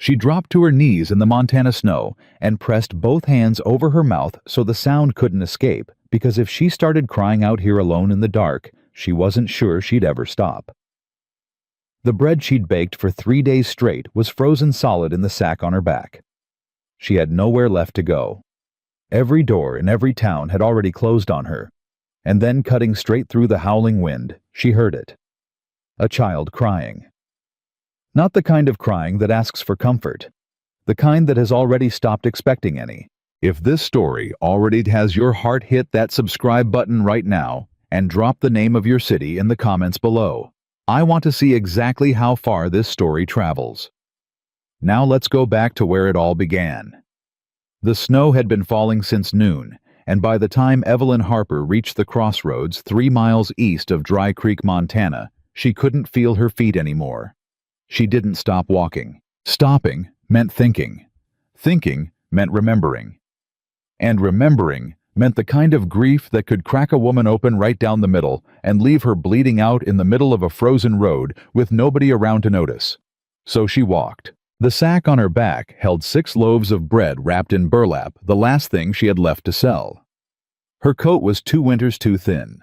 She dropped to her knees in the Montana snow and pressed both hands over her mouth so the sound couldn't escape, because if she started crying out here alone in the dark, she wasn't sure she'd ever stop. The bread she'd baked for 3 days straight was frozen solid in the sack on her back. She had nowhere left to go. Every door in every town had already closed on her, and then cutting straight through the howling wind, she heard it. A child crying. Not the kind of crying that asks for comfort, the kind that has already stopped expecting any. If this story already has your heart, hit that subscribe button right now and drop the name of your city in the comments below. I want to see exactly how far this story travels. Now let's go back to where it all began. The snow had been falling since noon, and by the time Evelyn Harper reached the crossroads 3 miles east of Dry Creek, Montana, she couldn't feel her feet anymore. She didn't stop walking. Stopping meant thinking. Thinking meant remembering. And remembering meant the kind of grief that could crack a woman open right down the middle and leave her bleeding out in the middle of a frozen road with nobody around to notice. So she walked. The sack on her back held 6 loaves of bread wrapped in burlap, the last thing she had left to sell. Her coat was 2 winters too thin.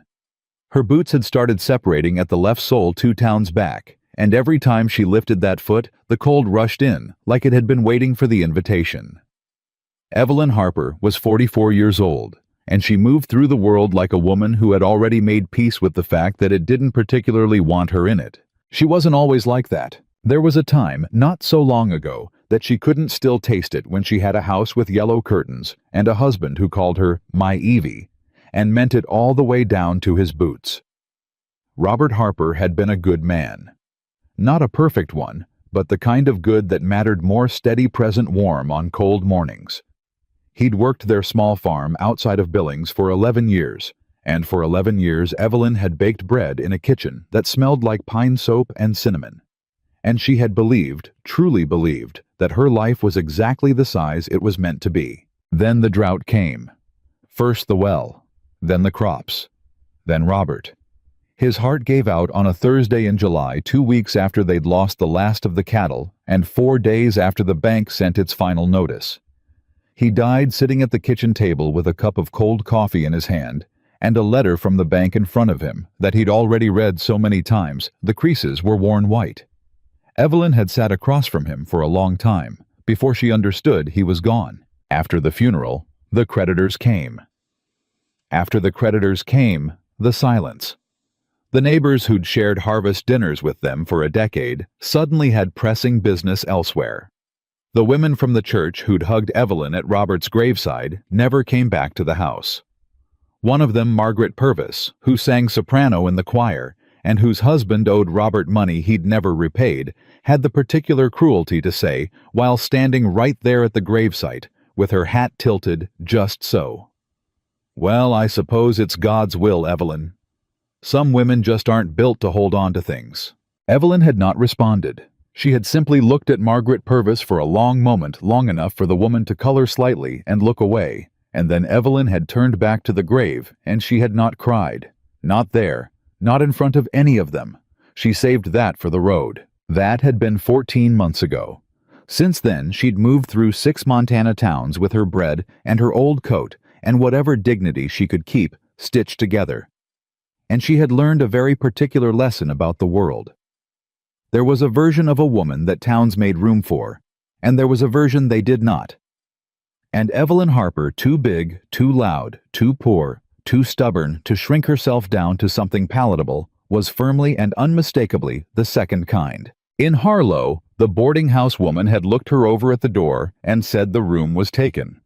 Her boots had started separating at the left sole 2 towns back, and every time she lifted that foot, the cold rushed in, like it had been waiting for the invitation. Evelyn Harper was 44 years old, and she moved through the world like a woman who had already made peace with the fact that it didn't particularly want her in it. She wasn't always like that. There was a time, not so long ago, that she couldn't still taste it when she had a house with yellow curtains and a husband who called her "My Evie," and meant it all the way down to his boots. Robert Harper had been a good man. Not a perfect one, but the kind of good that mattered more steady present warm on cold mornings. He'd worked their small farm outside of Billings for 11 years, and for 11 years Evelyn had baked bread in a kitchen that smelled like pine soap and cinnamon. And she had believed, truly believed, that her life was exactly the size it was meant to be. Then the drought came. First the well, then the crops, then Robert. His heart gave out on a Thursday in July, 2 weeks after they'd lost the last of the cattle, and 4 days after the bank sent its final notice. He died sitting at the kitchen table with a cup of cold coffee in his hand, and a letter from the bank in front of him that he'd already read so many times the creases were worn white. Evelyn had sat across from him for a long time, before she understood he was gone. After the funeral, the creditors came. After the creditors came, the silence. The neighbors who'd shared harvest dinners with them for a decade suddenly had pressing business elsewhere. The women from the church who'd hugged Evelyn at Robert's graveside never came back to the house. One of them, Margaret Purvis, who sang soprano in the choir, and whose husband owed Robert money he'd never repaid, had the particular cruelty to say, while standing right there at the gravesite, with her hat tilted just so, "Well, I suppose it's God's will, Evelyn. Some women just aren't built to hold on to things." Evelyn had not responded. She had simply looked at Margaret Purvis for a long moment, long enough for the woman to color slightly and look away, and then Evelyn had turned back to the grave, and she had not cried. Not there. Not in front of any of them. She saved that for the road. That had been 14 months ago. Since then, she'd moved through 6 Montana towns with her bread and her old coat and whatever dignity she could keep stitched together. And she had learned a very particular lesson about the world. There was a version of a woman that towns made room for, and there was a version they did not. And Evelyn Harper, too big, too loud, too poor, too stubborn to shrink herself down to something palatable, was firmly and unmistakably the second kind. In Harlow, the boarding house woman had looked her over at the door and said the room was taken.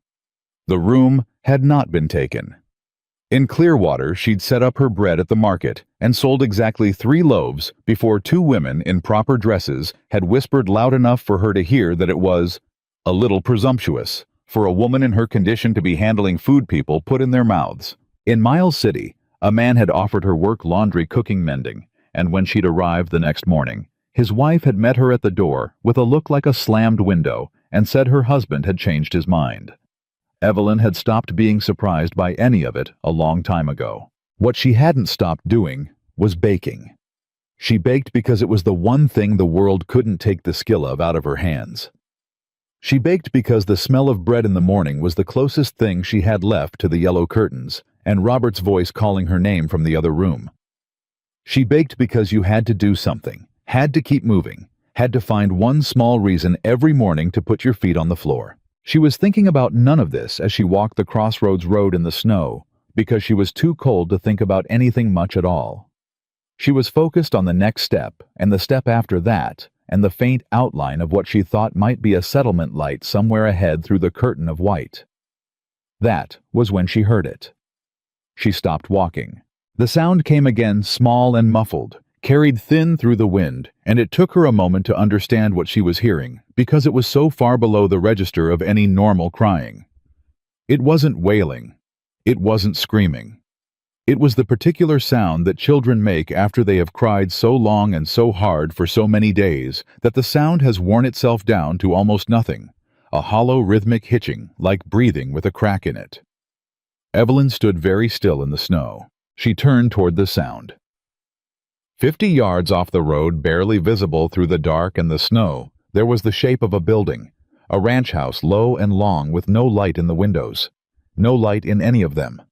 The room had not been taken. In Clearwater, she'd set up her bread at the market and sold exactly 3 loaves before 2 women in proper dresses had whispered loud enough for her to hear that it was a little presumptuous for a woman in her condition to be handling food people put in their mouths. In Miles City, a man had offered her work laundry, cooking, mending, and when she'd arrived the next morning, his wife had met her at the door with a look like a slammed window and said her husband had changed his mind. Evelyn had stopped being surprised by any of it a long time ago. What she hadn't stopped doing was baking. She baked because it was the one thing the world couldn't take the skill of out of her hands. She baked because the smell of bread in the morning was the closest thing she had left to the yellow curtains, and Robert's voice calling her name from the other room. She baked because you had to do something, had to keep moving, had to find one small reason every morning to put your feet on the floor. She was thinking about none of this as she walked the crossroads road in the snow, because she was too cold to think about anything much at all. She was focused on the next step, and the step after that, and the faint outline of what she thought might be a settlement light somewhere ahead through the curtain of white. That was when she heard it. She stopped walking. The sound came again, small and muffled, carried thin through the wind, and it took her a moment to understand what she was hearing, because it was so far below the register of any normal crying. It wasn't wailing. It wasn't screaming. It was the particular sound that children make after they have cried so long and so hard for so many days that the sound has worn itself down to almost nothing, a hollow rhythmic hitching like breathing with a crack in it. Evelyn stood very still in the snow. She turned toward the sound. 50 yards off the road, barely visible through the dark and the snow, there was the shape of a building, a ranch house low and long with no light in the windows, no light in any of them.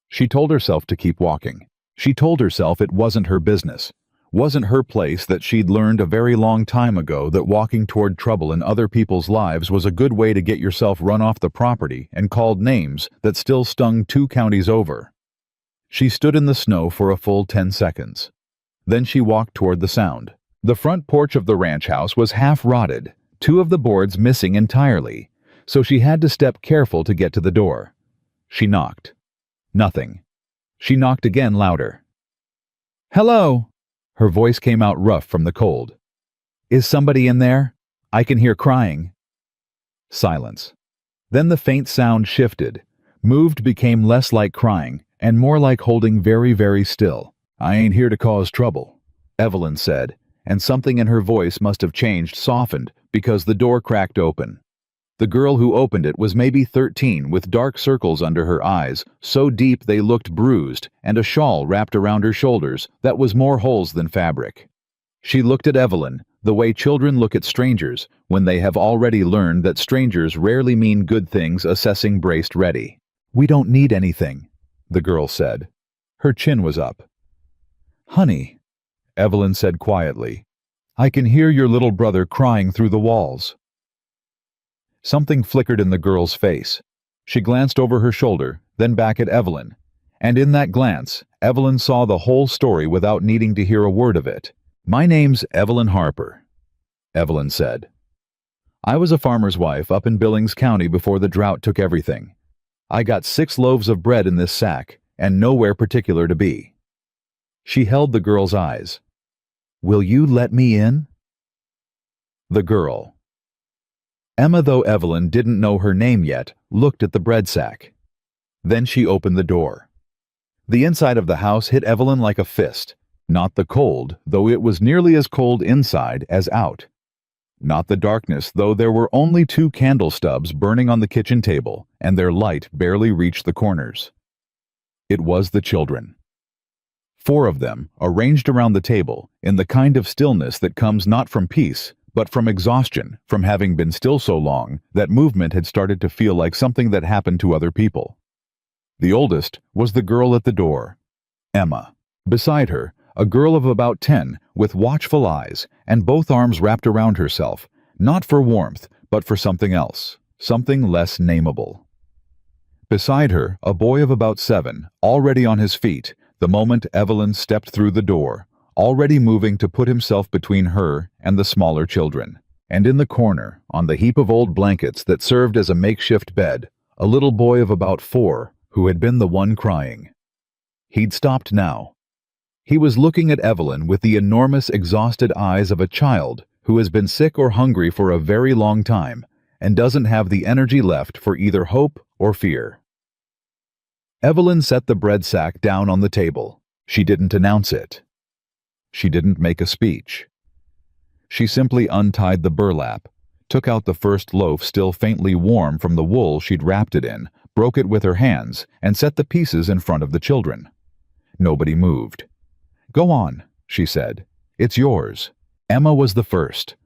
She told herself to keep walking. She told herself it wasn't her business, wasn't her place, that she'd learned a very long time ago that walking toward trouble in other people's lives was a good way to get yourself run off the property and called names that still stung 2 counties over. She stood in the snow for a full 10 seconds. Then she walked toward the sound. The front porch of the ranch house was half rotted, 2 of the boards missing entirely, so she had to step careful to get to the door. She knocked. Nothing. She knocked again, louder. "Hello!" Her voice came out rough from the cold. "Is somebody in there? I can hear crying." Silence. Then the faint sound shifted, moved, became less like crying, and more like holding very, very still. "I ain't here to cause trouble," Evelyn said, and something in her voice must have changed, softened, because the door cracked open. The girl who opened it was maybe 13, with dark circles under her eyes, so deep they looked bruised, and a shawl wrapped around her shoulders that was more holes than fabric. She looked at Evelyn, the way children look at strangers, when they have already learned that strangers rarely mean good things, assessing, braced, ready. "We don't need anything," the girl said. Her chin was up. "Honey," Evelyn said quietly, "I can hear your little brother crying through the walls." Something flickered in the girl's face. She glanced over her shoulder, then back at Evelyn, and in that glance, Evelyn saw the whole story without needing to hear a word of it. "My name's Evelyn Harper," Evelyn said. "I was a farmer's wife up in Billings County before the drought took everything. I got 6 loaves of bread in this sack, and nowhere particular to be." She held the girl's eyes. "Will you let me in?" The girl. Emma, though Evelyn didn't know her name yet, looked at the bread sack. Then she opened the door. The inside of the house hit Evelyn like a fist. Not the cold, though it was nearly as cold inside as out. Not the darkness, though there were only 2 candle stubs burning on the kitchen table, and their light barely reached the corners. It was the children. 4 of them, arranged around the table, in the kind of stillness that comes not from peace, but from exhaustion, from having been still so long that movement had started to feel like something that happened to other people. The oldest was the girl at the door, Emma. Beside her, a girl of about 10, with watchful eyes, and both arms wrapped around herself, not for warmth, but for something else, something less nameable. Beside her, a boy of about 7, already on his feet, the moment Evelyn stepped through the door, already moving to put himself between her and the smaller children. And in the corner, on the heap of old blankets that served as a makeshift bed, a little boy of about 4, who had been the one crying. He'd stopped now. He was looking at Evelyn with the enormous, exhausted eyes of a child who has been sick or hungry for a very long time and doesn't have the energy left for either hope or fear. Evelyn set the bread sack down on the table. She didn't announce it. She didn't make a speech. She simply untied the burlap, took out the first loaf still faintly warm from the wool she'd wrapped it in, broke it with her hands, and set the pieces in front of the children. Nobody moved. "Go on," she said. "It's yours." Emma was the first.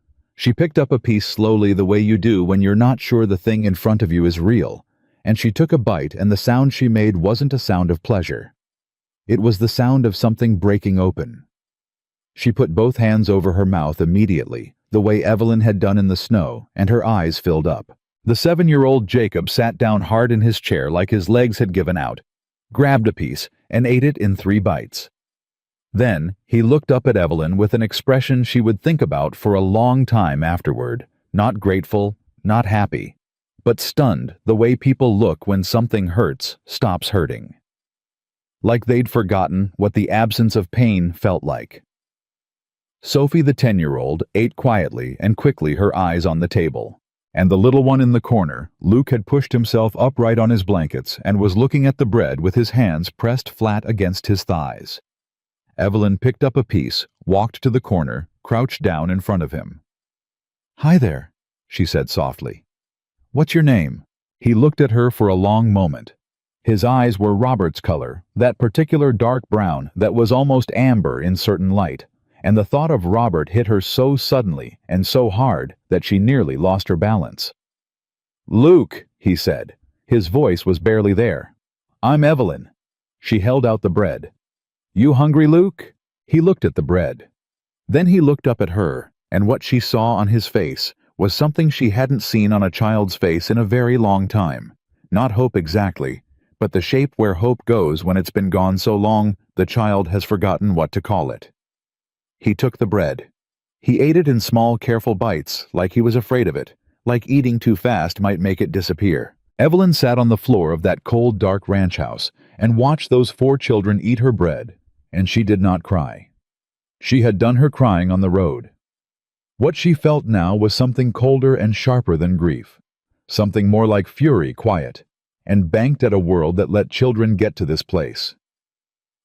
She picked up a piece slowly the way you do when you're not sure the thing in front of you is real, and she took a bite, and the sound she made wasn't a sound of pleasure. It was the sound of something breaking open. She put both hands over her mouth immediately, the way Evelyn had done in the snow, and her eyes filled up. The 7-year-old Jacob sat down hard in his chair like his legs had given out, grabbed a piece, and ate it in 3 bites. Then, he looked up at Evelyn with an expression she would think about for a long time afterward, not grateful, not happy, but stunned, the way people look when something hurts stops hurting. Like they'd forgotten what the absence of pain felt like. Sophie, the 10-year-old, ate quietly and quickly, her eyes on the table. And the little one in the corner, Luke, had pushed himself upright on his blankets and was looking at the bread with his hands pressed flat against his thighs. Evelyn picked up a piece, walked to the corner, crouched down in front of him. "Hi there," she said softly. "What's your name?" He looked at her for a long moment. His eyes were Robert's color, that particular dark brown that was almost amber in certain light, and the thought of Robert hit her so suddenly and so hard that she nearly lost her balance. "Luke," he said. His voice was barely there. "I'm Evelyn." She held out the bread. "You hungry, Luke?" He looked at the bread. Then he looked up at her, and what she saw on his face was something she hadn't seen on a child's face in a very long time. Not hope exactly, but the shape where hope goes when it's been gone so long the child has forgotten what to call it. He took the bread. He ate it in small, careful bites, like he was afraid of it, like eating too fast might make it disappear. Evelyn sat on the floor of that cold, dark ranch house and watched those 4 children eat her bread, and she did not cry. She had done her crying on the road. What she felt now was something colder and sharper than grief, something more like fury, quiet, and banked at a world that let children get to this place.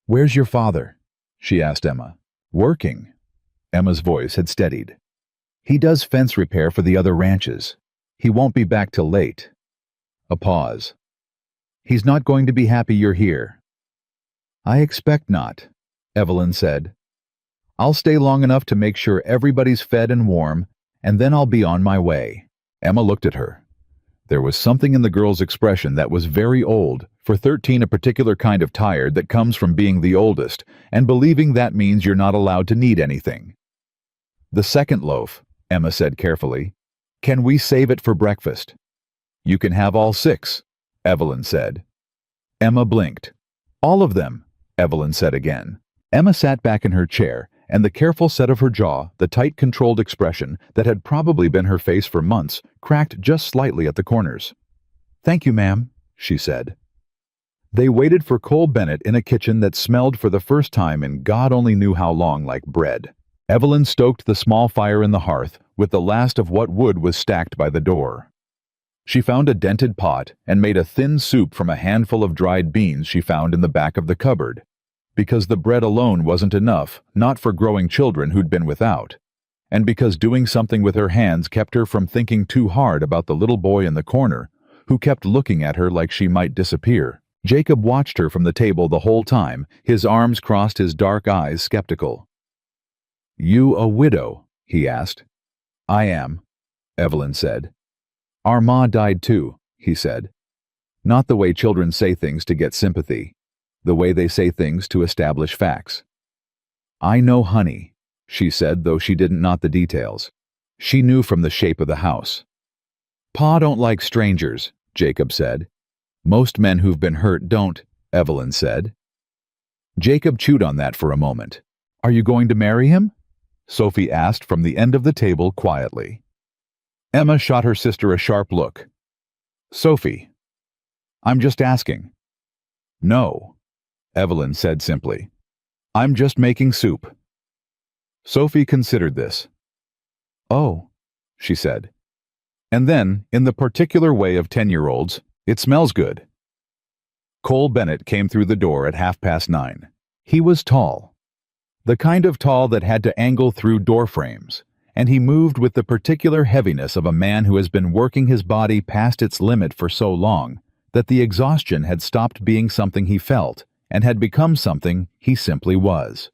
"Where's your father?" she asked Emma. "Working." Emma's voice had steadied. "He does fence repair for the other ranches. He won't be back till late." A pause. "He's not going to be happy you're here." "I expect not," Evelyn said. "I'll stay long enough to make sure everybody's fed and warm, and then I'll be on my way." Emma looked at her. There was something in the girl's expression that was very old, for 13, a particular kind of tired that comes from being the oldest, and believing that means you're not allowed to need anything. "The second loaf," Emma said carefully. "Can we save it for breakfast?" "You can have all 6, Evelyn said. Emma blinked. "All of them," Evelyn said again. Emma sat back in her chair, and the careful set of her jaw, the tight, controlled expression that had probably been her face for months, cracked just slightly at the corners. "Thank you, ma'am," she said. They waited for Cole Bennett in a kitchen that smelled for the first time in God only knew how long like bread. Evelyn stoked the small fire in the hearth with the last of what wood was stacked by the door. She found a dented pot and made a thin soup from a handful of dried beans she found in the back of the cupboard, because the bread alone wasn't enough, not for growing children who'd been without, and because doing something with her hands kept her from thinking too hard about the little boy in the corner, who kept looking at her like she might disappear. Jacob watched her from the table the whole time, his arms crossed, his dark eyes skeptical. "You a widow?" he asked. "I am," Evelyn said. "Our ma died too," he said. "Not the way children say things to get sympathy. The way they say things to establish facts." "I know, honey," she said, though she didn't know the details. She knew from the shape of the house. "Pa don't like strangers," Jacob said. "Most men who've been hurt don't," Evelyn said. Jacob chewed on that for a moment. "Are you going to marry him?" Sophie asked from the end of the table quietly. Emma shot her sister a sharp look. "Sophie, I'm just asking." "No," Evelyn said simply. "I'm just making soup." Sophie considered this. "Oh," she said. And then, in the particular way of 10-year-olds, "It smells good." Cole Bennett came through the door at 9:30. He was tall. The kind of tall that had to angle through door frames, and he moved with the particular heaviness of a man who has been working his body past its limit for so long that the exhaustion had stopped being something he felt and had become something he simply was.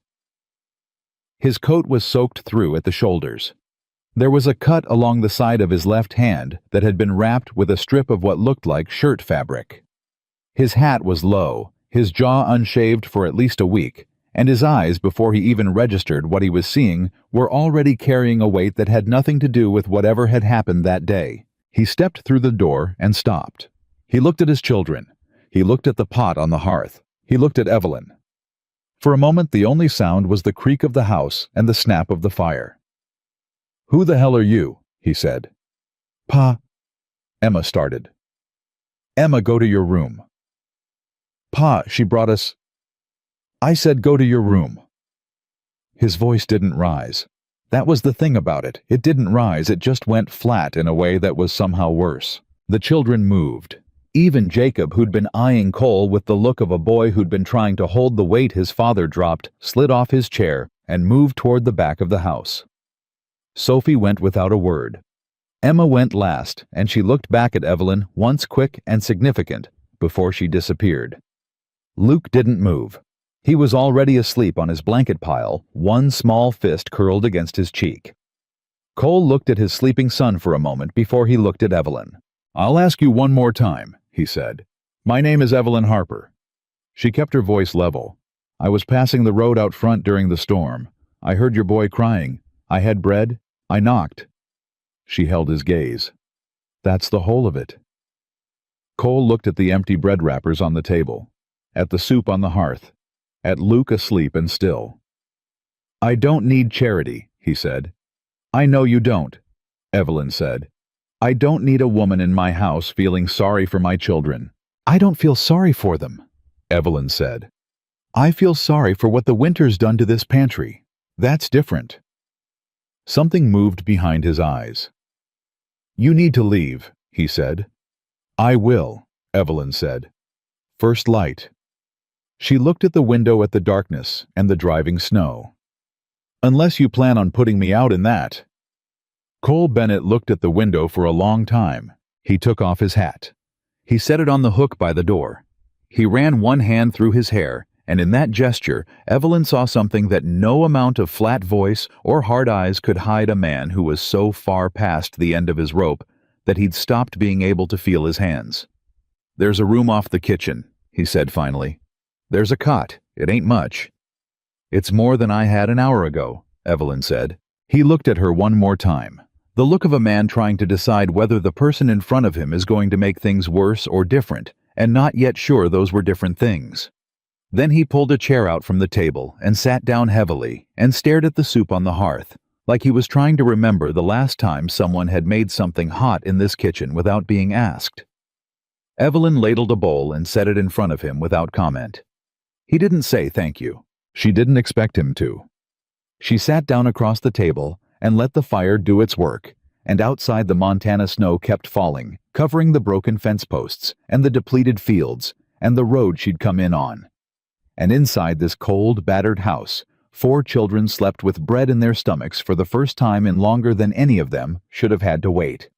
His coat was soaked through at the shoulders. There was a cut along the side of his left hand that had been wrapped with a strip of what looked like shirt fabric. His hat was low, his jaw unshaved for at least a week, and his eyes, before he even registered what he was seeing, were already carrying a weight that had nothing to do with whatever had happened that day. He stepped through the door and stopped. He looked at his children. He looked at the pot on the hearth. He looked at Evelyn. For a moment, the only sound was the creak of the house and the snap of the fire. "Who the hell are you?" he said. "Pa," Emma started. "Emma, go to your room." "Pa, she brought us—" "I said go to your room." His voice didn't rise. That was the thing about it. It didn't rise, it just went flat in a way that was somehow worse. The children moved. Even Jacob, who'd been eyeing Cole with the look of a boy who'd been trying to hold the weight his father dropped, slid off his chair and moved toward the back of the house. Sophie went without a word. Emma went last, and she looked back at Evelyn, once quick and significant, before she disappeared. Luke didn't move. He was already asleep on his blanket pile, one small fist curled against his cheek. Cole looked at his sleeping son for a moment before he looked at Evelyn. "I'll ask you one more time," he said. "My name is Evelyn Harper." She kept her voice level. "I was passing the road out front during the storm. I heard your boy crying. I had bread. I knocked." She held his gaze. "That's the whole of it." Cole looked at the empty bread wrappers on the table, at the soup on the hearth, at Luke asleep and still. "I don't need charity," he said. "I know you don't," Evelyn said. "I don't need a woman in my house feeling sorry for my children." "I don't feel sorry for them," Evelyn said. "I feel sorry for what the winter's done to this pantry. That's different." Something moved behind his eyes. "You need to leave," he said. "I will," Evelyn said. "First light." She looked at the window at the darkness and the driving snow. "Unless you plan on putting me out in that." Cole Bennett looked at the window for a long time. He took off his hat. He set it on the hook by the door. He ran one hand through his hair, and in that gesture, Evelyn saw something that no amount of flat voice or hard eyes could hide. A man who was so far past the end of his rope that he'd stopped being able to feel his hands. "There's a room off the kitchen," he said finally. "There's a cot. It ain't much." "It's more than I had an hour ago," Evelyn said. He looked at her one more time. The look of a man trying to decide whether the person in front of him is going to make things worse or different, and not yet sure those were different things. Then he pulled a chair out from the table and sat down heavily and stared at the soup on the hearth, like he was trying to remember the last time someone had made something hot in this kitchen without being asked. Evelyn ladled a bowl and set it in front of him without comment. He didn't say thank you. She didn't expect him to. She sat down across the table and let the fire do its work, and outside the Montana snow kept falling, covering the broken fence posts and the depleted fields and the road she'd come in on. And inside this cold, battered house, 4 children slept with bread in their stomachs for the first time in longer than any of them should have had to wait.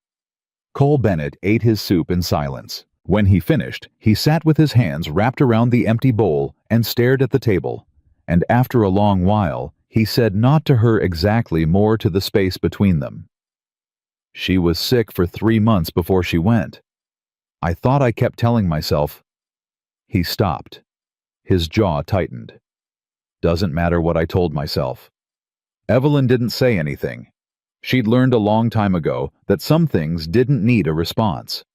Cole Bennett ate his soup in silence. When he finished, he sat with his hands wrapped around the empty bowl and stared at the table, and after a long while, he said not to her exactly, more to the space between them. "She was sick for 3 months before she went. I thought I kept telling myself." He stopped. His jaw tightened. "Doesn't matter what I told myself." Evelyn didn't say anything. She'd learned a long time ago that some things didn't need a response.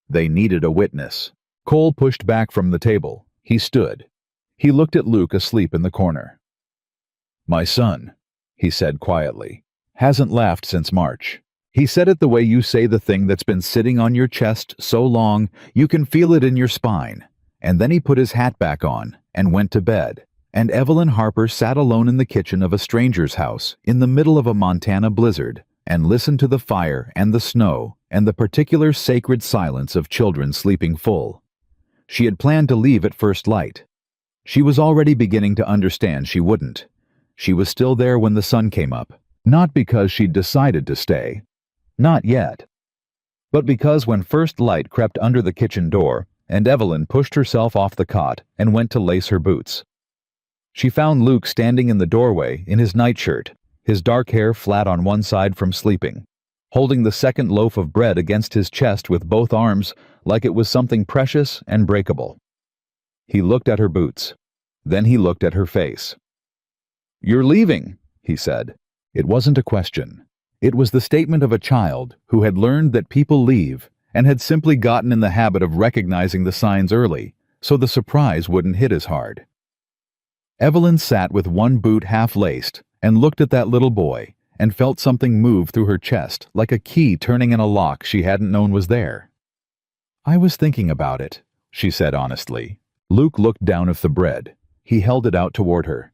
They needed a witness. Cole pushed back from the table. He stood. He looked at Luke asleep in the corner. "My son," he said quietly, "hasn't laughed since March. He said it the way you say the thing that's been sitting on your chest so long you can feel it in your spine. And then he put his hat back on and went to bed. And Evelyn Harper sat alone in the kitchen of a stranger's house in the middle of a Montana blizzard and listened to the fire and the snow and the particular sacred silence of children sleeping full. She had planned to leave at first light. She was already beginning to understand she wouldn't. She was still there when the sun came up, not because she'd decided to stay. Not yet. But because when first light crept under the kitchen door, and Evelyn pushed herself off the cot and went to lace her boots. She found Luke standing in the doorway in his nightshirt, his dark hair flat on one side from sleeping, holding the second loaf of bread against his chest with both arms like it was something precious and breakable. He looked at her boots. Then he looked at her face. "You're leaving," he said. It wasn't a question. It was the statement of a child who had learned that people leave and had simply gotten in the habit of recognizing the signs early, so the surprise wouldn't hit as hard. Evelyn sat with one boot half-laced and looked at that little boy and felt something move through her chest like a key turning in a lock she hadn't known was there. "I was thinking about it," she said honestly. Luke looked down at the bread. He held it out toward her.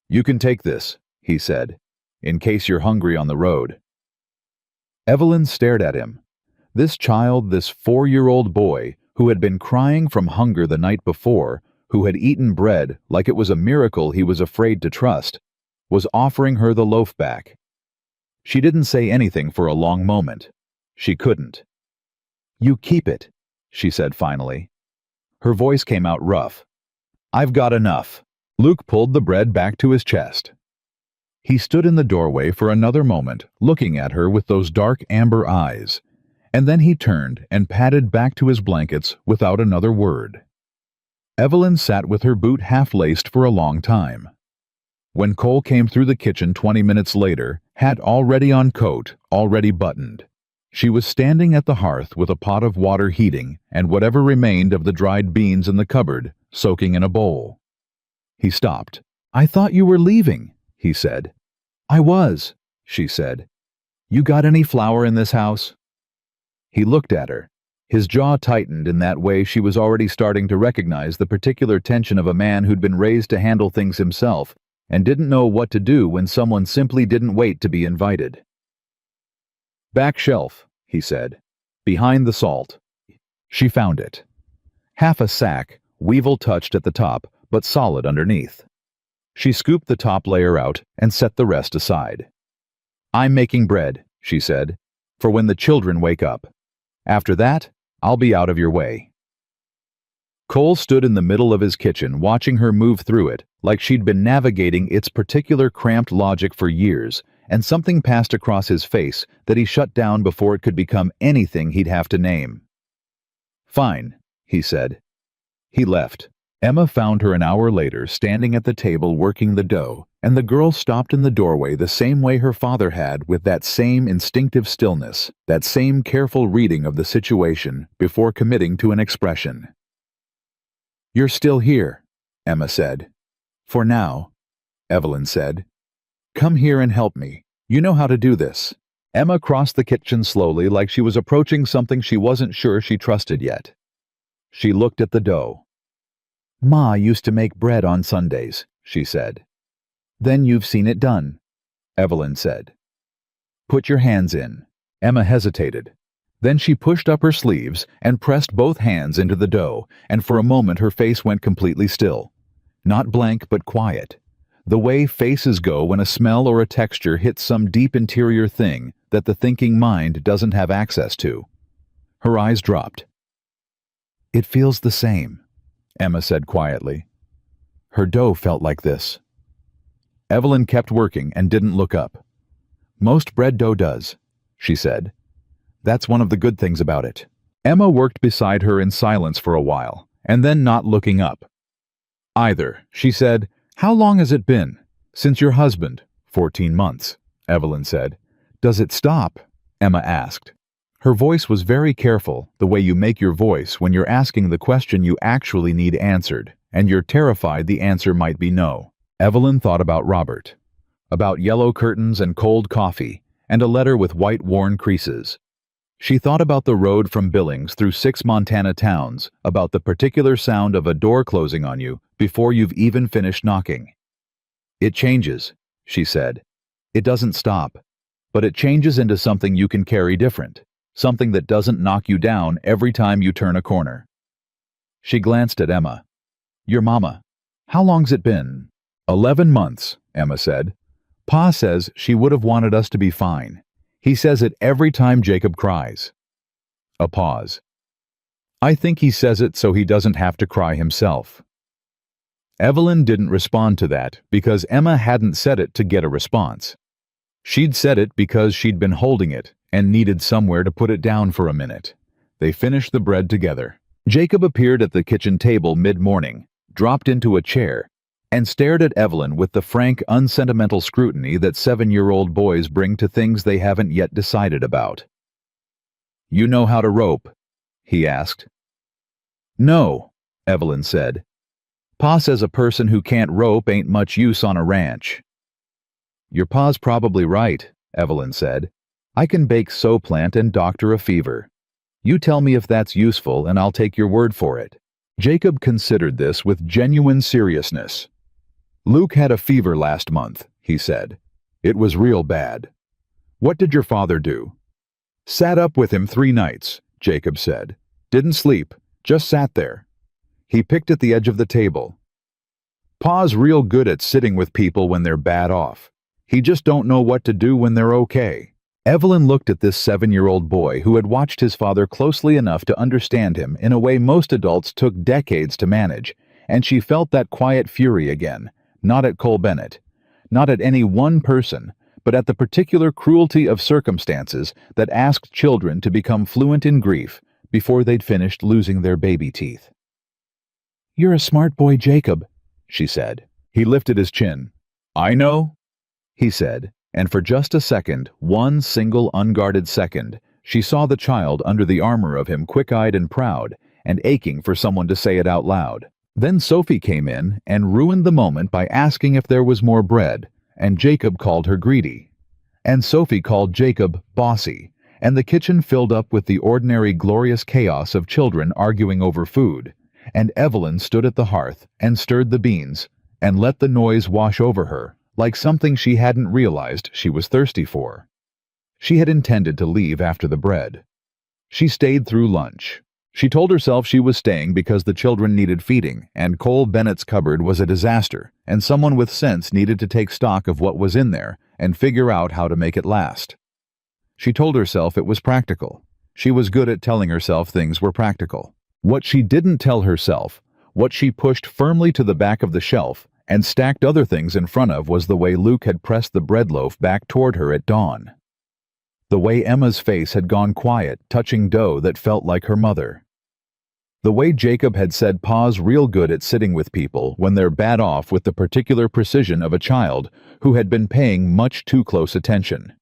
"You can take this," he said, "in case you're hungry on the road." Evelyn stared at him. This child, this 4-year-old boy, who had been crying from hunger the night before, who had eaten bread like it was a miracle he was afraid to trust, was offering her the loaf back. She didn't say anything for a long moment. She couldn't. "You keep it," she said finally. Her voice came out rough. "I've got enough." Luke pulled the bread back to his chest. He stood in the doorway for another moment, looking at her with those dark amber eyes, and then he turned and padded back to his blankets without another word. Evelyn sat with her boot half-laced for a long time. When Cole came through the kitchen 20 minutes later, hat already on, coat already buttoned, she was standing at the hearth with a pot of water heating and whatever remained of the dried beans in the cupboard soaking in a bowl. He stopped. "I thought you were leaving," he said. "I was," she said. "You got any flour in this house?" He looked at her. His jaw tightened in that way she was already starting to recognize the particular tension of a man who'd been raised to handle things himself and didn't know what to do when someone simply didn't wait to be invited. "Back shelf," he said. "Behind the salt." She found it. Half a sack, weevil-touched at the top, but solid underneath. She scooped the top layer out and set the rest aside. "I'm making bread," she said, "for when the children wake up. After that, I'll be out of your way." Cole stood in the middle of his kitchen watching her move through it like she'd been navigating its particular cramped logic for years, and something passed across his face that he shut down before it could become anything he'd have to name. "Fine," he said. He left. Emma found her an hour later standing at the table working the dough, and the girl stopped in the doorway the same way her father had, with that same instinctive stillness, that same careful reading of the situation before committing to an expression. "You're still here," Emma said. "For now," Evelyn said. "Come here and help me. You know how to do this." Emma crossed the kitchen slowly like she was approaching something she wasn't sure she trusted yet. She looked at the dough. "Ma used to make bread on Sundays," she said. "Then you've seen it done," Evelyn said. "Put your hands in." Emma hesitated. Then she pushed up her sleeves and pressed both hands into the dough, and for a moment her face went completely still. Not blank, but quiet. The way faces go when a smell or a texture hits some deep interior thing that the thinking mind doesn't have access to. Her eyes dropped. "It feels the same," Emma said quietly. Her dough felt like this. Evelyn kept working and didn't look up. "Most bread dough does," she said. "That's one of the good things about it." Emma worked beside her in silence for a while, and then not looking up. "Either," she said. "How long has it been?" "Since your husband." 14 months, Evelyn said. "Does it stop?" Emma asked. Her voice was very careful, the way you make your voice when you're asking the question you actually need answered, and you're terrified the answer might be no. Evelyn thought about Robert, about yellow curtains and cold coffee, and a letter with white worn creases. She thought about the road from Billings through 6 Montana towns, about the particular sound of a door closing on you before you've even finished knocking. "It changes," she said. "It doesn't stop, but it changes into something you can carry different, something that doesn't knock you down every time you turn a corner." She glanced at Emma. "Your mama, how long's it been?" 11 months, Emma said. "Pa says she would have wanted us to be fine. He says it every time Jacob cries." A pause. "I think he says it so he doesn't have to cry himself." Evelyn didn't respond to that because Emma hadn't said it to get a response. She'd said it because she'd been holding it and needed somewhere to put it down for a minute. They finished the bread together. Jacob appeared at the kitchen table mid-morning, dropped into a chair, and stared at Evelyn with the frank, unsentimental scrutiny that 7-year-old boys bring to things they haven't yet decided about. "You know how to rope?" he asked. "No," Evelyn said. "Pa says a person who can't rope ain't much use on a ranch." "Your pa's probably right," Evelyn said. "I can bake sow plant and doctor a fever. You tell me if that's useful and I'll take your word for it." Jacob considered this with genuine seriousness. "Luke had a fever last month," he said. "It was real bad." "What did your father do?" "Sat up with him 3 nights, Jacob said. "Didn't sleep, just sat there." He picked at the edge of the table. "Pa's real good at sitting with people when they're bad off. He just don't know what to do when they're okay." Evelyn looked at this 7-year-old boy who had watched his father closely enough to understand him in a way most adults took decades to manage, and she felt that quiet fury again, not at Cole Bennett, not at any one person, but at the particular cruelty of circumstances that asked children to become fluent in grief before they'd finished losing their baby teeth. "You're a smart boy, Jacob," she said. He lifted his chin. "I know," he said, and for just a second, one single unguarded second, she saw the child under the armor of him quick-eyed and proud, and aching for someone to say it out loud. Then Sophie came in and ruined the moment by asking if there was more bread, and Jacob called her greedy. And Sophie called Jacob bossy, and the kitchen filled up with the ordinary glorious chaos of children arguing over food, and Evelyn stood at the hearth and stirred the beans, and let the noise wash over her, like something she hadn't realized she was thirsty for. She had intended to leave after the bread. She stayed through lunch. She told herself she was staying because the children needed feeding, and Cole Bennett's cupboard was a disaster, and someone with sense needed to take stock of what was in there and figure out how to make it last. She told herself it was practical. She was good at telling herself things were practical. What she didn't tell herself, what she pushed firmly to the back of the shelf, and stacked other things in front of, was the way Luke had pressed the bread loaf back toward her at dawn. The way Emma's face had gone quiet, touching dough that felt like her mother. The way Jacob had said Pa's real good at sitting with people when they're bad off with the particular precision of a child who had been paying much too close attention.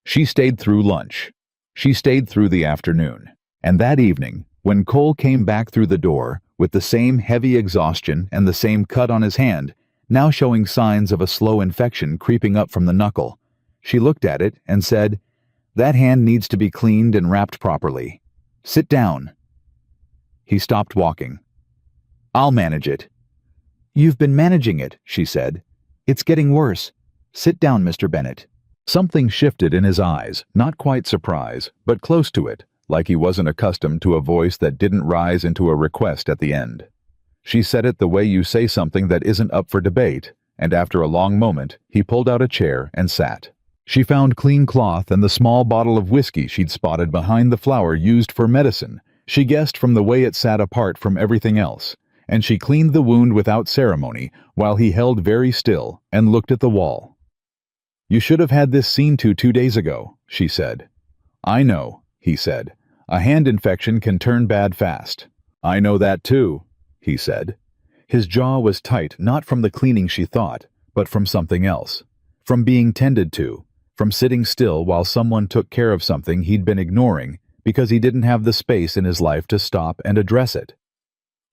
She stayed through lunch. She stayed through the afternoon. And that evening, when Cole came back through the door, with the same heavy exhaustion and the same cut on his hand, now showing signs of a slow infection creeping up from the knuckle, she looked at it and said, "That hand needs to be cleaned and wrapped properly. Sit down." He stopped walking. "I'll manage it." "You've been managing it," she said. "It's getting worse. Sit down, Mr. Bennett." Something shifted in his eyes, not quite surprise, but close to it, like he wasn't accustomed to a voice that didn't rise into a request at the end. She said it the way you say something that isn't up for debate, and after a long moment, he pulled out a chair and sat. She found clean cloth and the small bottle of whiskey she'd spotted behind the flower used for medicine. She guessed from the way it sat apart from everything else, and she cleaned the wound without ceremony while he held very still and looked at the wall. "You should have had this seen to 2 days ago," she said. "I know," he said. "A hand infection can turn bad fast." "I know that too," he said. His jaw was tight, not from the cleaning she thought, but from something else. From being tended to, from sitting still while someone took care of something he'd been ignoring because he didn't have the space in his life to stop and address it.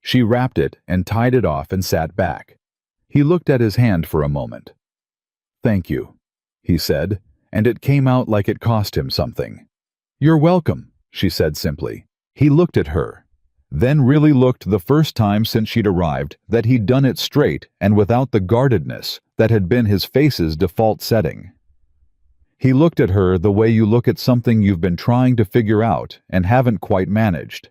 She wrapped it and tied it off and sat back. He looked at his hand for a moment. "Thank you," he said, and it came out like it cost him something. "You're welcome," she said simply. He looked at her, then really looked the first time since she'd arrived that he'd done it straight and without the guardedness that had been his face's default setting. He looked at her the way you look at something you've been trying to figure out and haven't quite managed.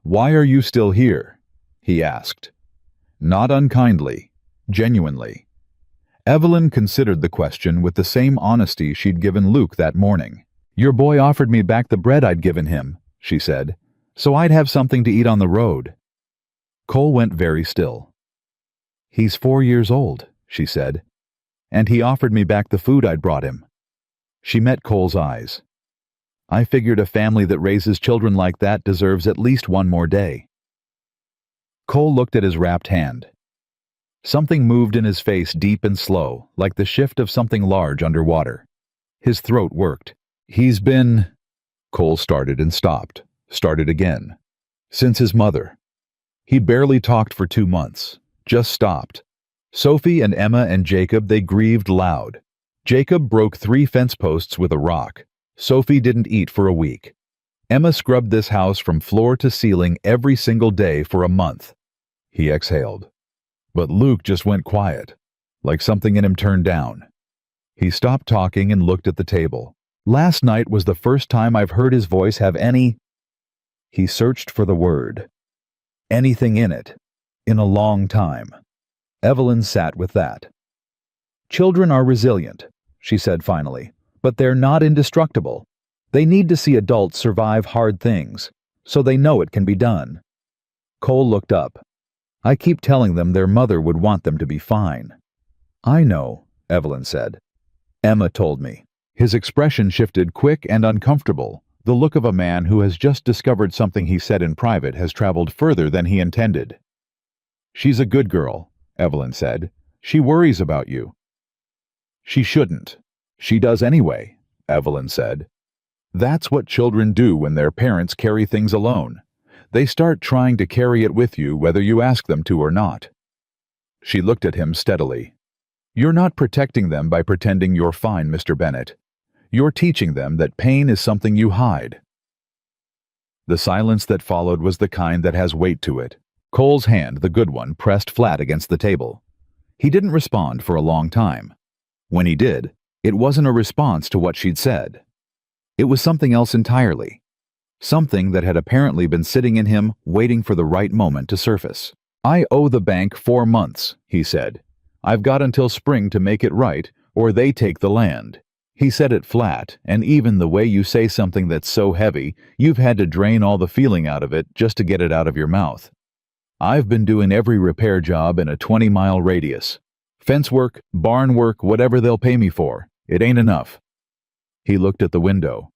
"Why are you still here?" he asked. Not unkindly, genuinely. Evelyn considered the question with the same honesty she'd given Luke that morning. "Your boy offered me back the bread I'd given him," she said, "so I'd have something to eat on the road." Cole went very still. "He's 4 years old," she said. and he offered me back the food I'd brought him." She met Cole's eyes. "I figured a family that raises children like that deserves at least one more day." Cole looked at his wrapped hand. Something moved in his face, deep and slow, like the shift of something large underwater. His throat worked. "He's been—" Cole started and stopped, started again. "Since his mother. He barely talked for 2 months, just stopped. Sophie and Emma and Jacob, they grieved loud. Jacob broke 3 fence posts with a rock. Sophie didn't eat for a week. Emma scrubbed this house from floor to ceiling every single day for a month." He exhaled. But Luke just went quiet, like something in him turned down. He stopped talking and looked at the table. "Last night was the first time I've heard his voice have any—" He searched for the word. "Anything in it. In a long time." Evelyn sat with that. "Children are resilient," she said finally, "but they're not indestructible. They need to see adults survive hard things, so they know it can be done." Cole looked up. "I keep telling them their mother would want them to be fine." "I know," Evelyn said. "Emma told me." His expression shifted, quick and uncomfortable, the look of a man who has just discovered something he said in private has traveled further than he intended. "She's a good girl," Evelyn said. "She worries about you." "She shouldn't. She does anyway," Evelyn said. "That's what children do when their parents carry things alone. They start trying to carry it with you whether you ask them to or not." She looked at him steadily. "You're not protecting them by pretending you're fine, Mr. Bennett. You're teaching them that pain is something you hide." The silence that followed was the kind that has weight to it. Cole's hand, the good one, pressed flat against the table. He didn't respond for a long time. When he did, it wasn't a response to what she'd said. It was something else entirely. Something that had apparently been sitting in him, waiting for the right moment to surface. "I owe the bank 4 months, he said. "I've got until spring to make it right, or they take the land." He said it flat, and even the way you say something that's so heavy, you've had to drain all the feeling out of it just to get it out of your mouth. "I've been doing every repair job in a 20-mile radius. Fence work, barn work, whatever they'll pay me for. It ain't enough." He looked at the window.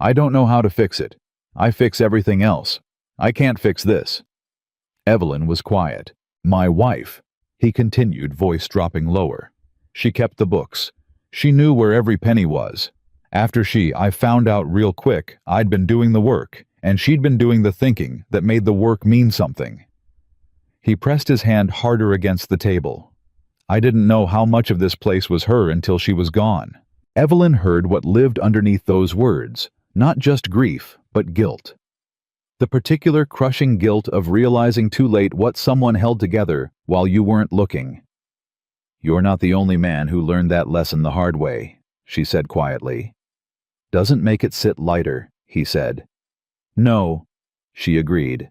"I don't know how to fix it. I fix everything else. I can't fix this." Evelyn was quiet. "My wife," he continued, voice dropping lower. "She kept the books. She knew where every penny was. After I found out real quick I'd been doing the work, and she'd been doing the thinking that made the work mean something." He pressed his hand harder against the table. "I didn't know how much of this place was her until she was gone." Evelyn heard what lived underneath those words, not just grief, but guilt. The particular crushing guilt of realizing too late what someone held together while you weren't looking. "You're not the only man who learned that lesson the hard way," she said quietly. "Doesn't make it sit lighter," he said. "No," she agreed.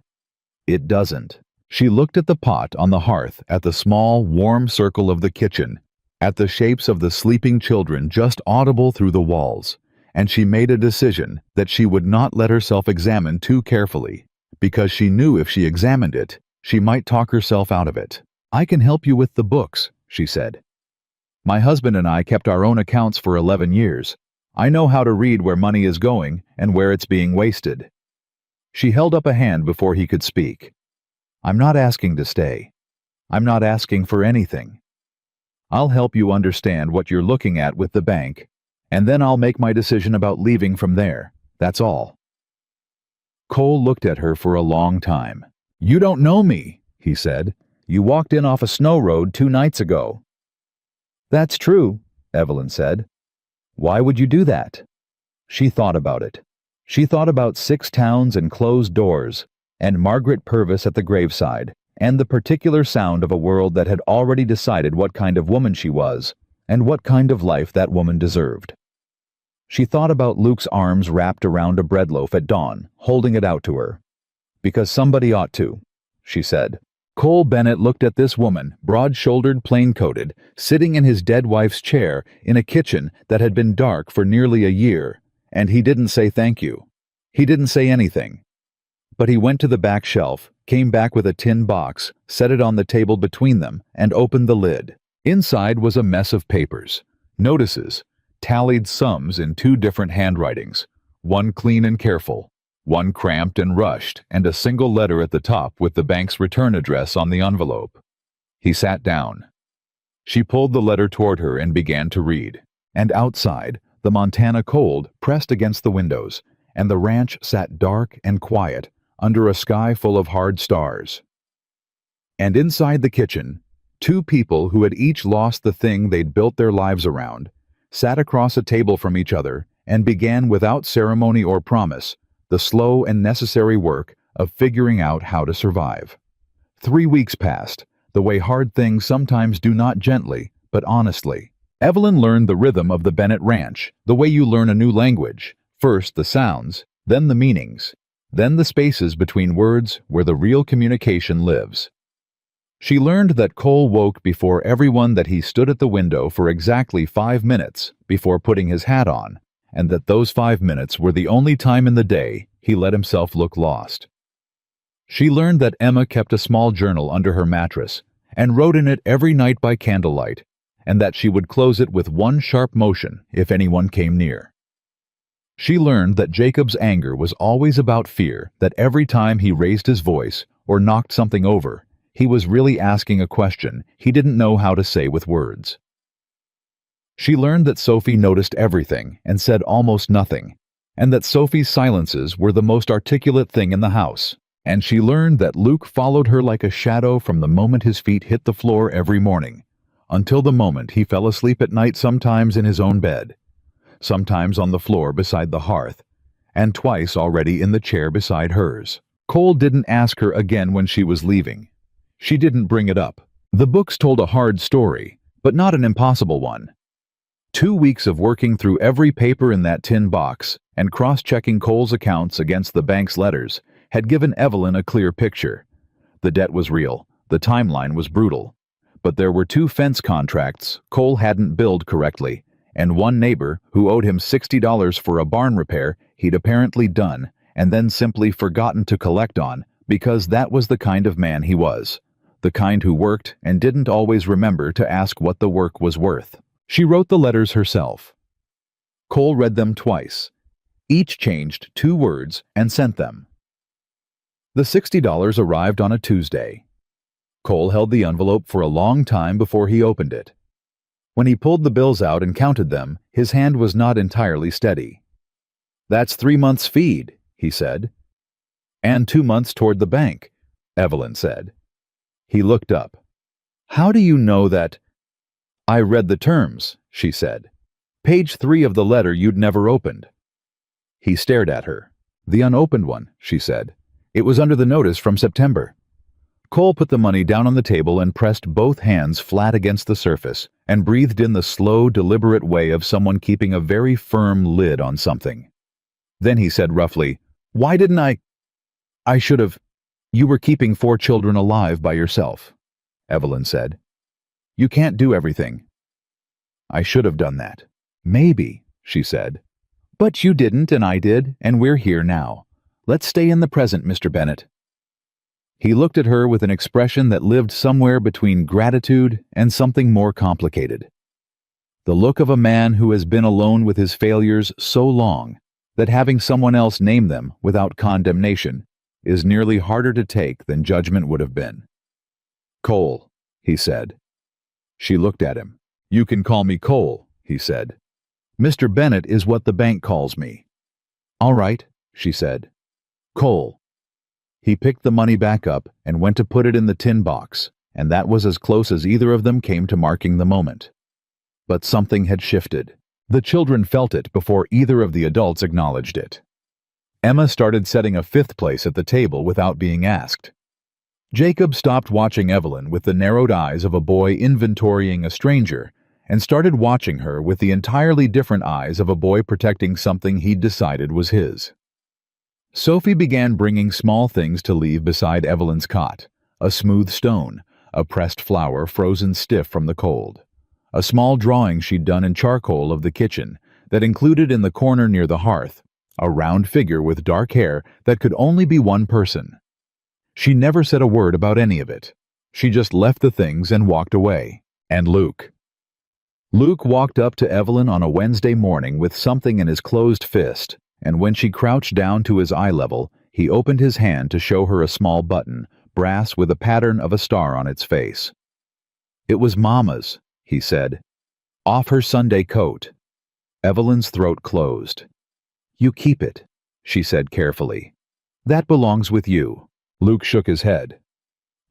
"It doesn't." She looked at the pot on the hearth, at the small, warm circle of the kitchen, at the shapes of the sleeping children just audible through the walls, and she made a decision that she would not let herself examine too carefully, because she knew if she examined it, she might talk herself out of it. "I can help you with the books," she said. "My husband and I kept our own accounts for 11 years. I know how to read where money is going and where it's being wasted." She held up a hand before he could speak. "I'm not asking to stay. I'm not asking for anything. I'll help you understand what you're looking at with the bank, and then I'll make my decision about leaving from there. That's all." Cole looked at her for a long time. "You don't know me," he said. "You walked in off a snow road 2 nights ago." "That's true," Evelyn said. "Why would you do that?" She thought about it. She thought about 6 towns and closed doors, and Margaret Purvis at the graveside, and the particular sound of a world that had already decided what kind of woman she was, and what kind of life that woman deserved. She thought about Luke's arms wrapped around a bread loaf at dawn, holding it out to her. "Because somebody ought to," she said. Cole Bennett looked at this woman, broad-shouldered, plain-coated, sitting in his dead wife's chair in a kitchen that had been dark for nearly a year, and he didn't say thank you. He didn't say anything. But he went to the back shelf, came back with a tin box, set it on the table between them, and opened the lid. Inside was a mess of papers, notices, tallied sums in two different handwritings, one clean and careful, one cramped and rushed, and a single letter at the top with the bank's return address on the envelope. He sat down. She pulled the letter toward her and began to read. And outside, the Montana cold pressed against the windows, and the ranch sat dark and quiet under a sky full of hard stars. And inside the kitchen, two people who had each lost the thing they'd built their lives around sat across a table from each other and began without ceremony or promise the slow and necessary work of figuring out how to survive. 3 weeks passed, the way hard things sometimes do, not gently, but honestly. Evelyn learned the rhythm of the Bennett Ranch, the way you learn a new language. First the sounds, then the meanings, then the spaces between words where the real communication lives. She learned that Cole woke before everyone, that he stood at the window for exactly 5 minutes before putting his hat on, and that those 5 minutes were the only time in the day he let himself look lost. She learned that Emma kept a small journal under her mattress and wrote in it every night by candlelight, and that she would close it with one sharp motion if anyone came near. She learned that Jacob's anger was always about fear, that every time he raised his voice or knocked something over, he was really asking a question he didn't know how to say with words. She learned that Sophie noticed everything and said almost nothing, and that Sophie's silences were the most articulate thing in the house. And she learned that Luke followed her like a shadow from the moment his feet hit the floor every morning, until the moment he fell asleep at night, sometimes in his own bed, sometimes on the floor beside the hearth, and twice already in the chair beside hers. Cole didn't ask her again when she was leaving. She didn't bring it up. The books told a hard story, but not an impossible one. 2 weeks of working through every paper in that tin box and cross-checking Cole's accounts against the bank's letters had given Evelyn a clear picture. The debt was real, the timeline was brutal, but there were 2 fence contracts Cole hadn't billed correctly, and one neighbor who owed him $60 for a barn repair he'd apparently done and then simply forgotten to collect on, because that was the kind of man he was, the kind who worked and didn't always remember to ask what the work was worth. She wrote the letters herself. Cole read them twice. Each changed 2 words and sent them. The $60 arrived on a Tuesday. Cole held the envelope for a long time before he opened it. When he pulled the bills out and counted them, his hand was not entirely steady. "That's 3 months' feed," he said. "And 2 months toward the bank," Evelyn said. He looked up. "How do you know that?" "I read the terms," she said. "Page 3 of the letter you'd never opened." He stared at her. "The unopened one," she said. "It was under the notice from September." Cole put the money down on the table and pressed both hands flat against the surface and breathed in the slow, deliberate way of someone keeping a very firm lid on something. Then he said roughly, "Why didn't I should have." "You were keeping 4 children alive by yourself," Evelyn said. "You can't do everything." "I should have done that." "Maybe," she said. "But you didn't and I did, and we're here now. Let's stay in the present, Mr. Bennett." He looked at her with an expression that lived somewhere between gratitude and something more complicated. The look of a man who has been alone with his failures so long that having someone else name them without condemnation is nearly harder to take than judgment would have been. "Cole," he said. She looked at him. "You can call me Cole," he said. "Mr. Bennett is what the bank calls me." "All right," she said. "Cole." He picked the money back up and went to put it in the tin box, and that was as close as either of them came to marking the moment. But something had shifted. The children felt it before either of the adults acknowledged it. Emma started setting a 5th place at the table without being asked. Jacob stopped watching Evelyn with the narrowed eyes of a boy inventorying a stranger and started watching her with the entirely different eyes of a boy protecting something he'd decided was his. Sophie began bringing small things to leave beside Evelyn's cot: a smooth stone, a pressed flower frozen stiff from the cold, a small drawing she'd done in charcoal of the kitchen that included in the corner near the hearth a round figure with dark hair that could only be one person. She never said a word about any of it. She just left the things and walked away. And Luke. Luke walked up to Evelyn on a Wednesday morning with something in his closed fist, and when she crouched down to his eye level, he opened his hand to show her a small button, brass with a pattern of a star on its face. "It was Mama's," he said. "Off her Sunday coat." Evelyn's throat closed. "You keep it," she said carefully. "That belongs with you." Luke shook his head.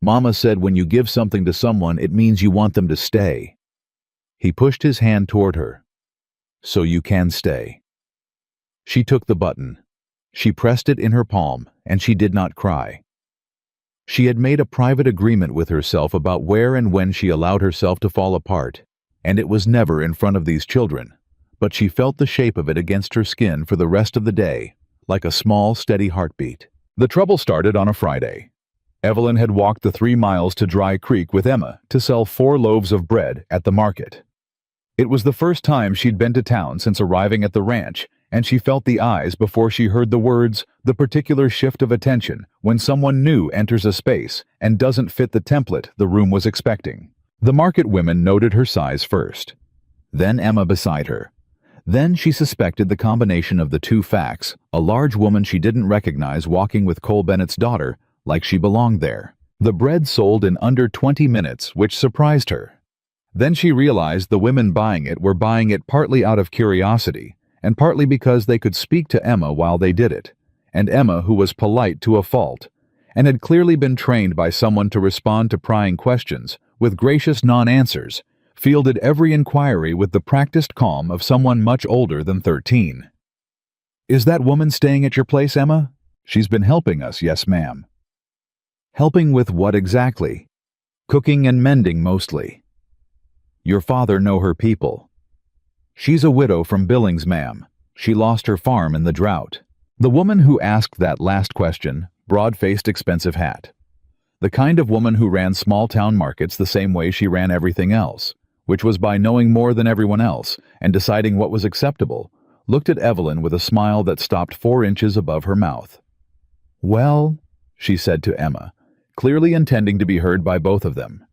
"Mama said when you give something to someone, it means you want them to stay." He pushed his hand toward her. "So you can stay." She took the button. She pressed it in her palm, and she did not cry. She had made a private agreement with herself about where and when she allowed herself to fall apart, and it was never in front of these children, but she felt the shape of it against her skin for the rest of the day, like a small, steady heartbeat. The trouble started on a Friday. Evelyn had walked the 3 miles to Dry Creek with Emma to sell 4 loaves of bread at the market. It was the first time she'd been to town since arriving at the ranch, and she felt the eyes before she heard the words, the particular shift of attention when someone new enters a space and doesn't fit the template the room was expecting. The market women noted her size first. Then Emma beside her. Then she suspected the combination of the two facts, a large woman she didn't recognize walking with Cole Bennett's daughter, like she belonged there. The bread sold in under 20 minutes, which surprised her. Then she realized the women buying it were buying it partly out of curiosity, and partly because they could speak to Emma while they did it, and Emma, who was polite to a fault, and had clearly been trained by someone to respond to prying questions with gracious non-answers, fielded every inquiry with the practiced calm of someone much older than 13. "Is that woman staying at your place, Emma?" "She's been helping us, yes, ma'am." "Helping with what exactly?" "Cooking and mending mostly." "Your father know her people?" "She's a widow from Billings, ma'am. She lost her farm in the drought." The woman who asked that last question, broad-faced, expensive hat. The kind of woman who ran small-town markets the same way she ran everything else, which was by knowing more than everyone else and deciding what was acceptable, looked at Evelyn with a smile that stopped 4 inches above her mouth. "Well," she said to Emma, clearly intending to be heard by both of them.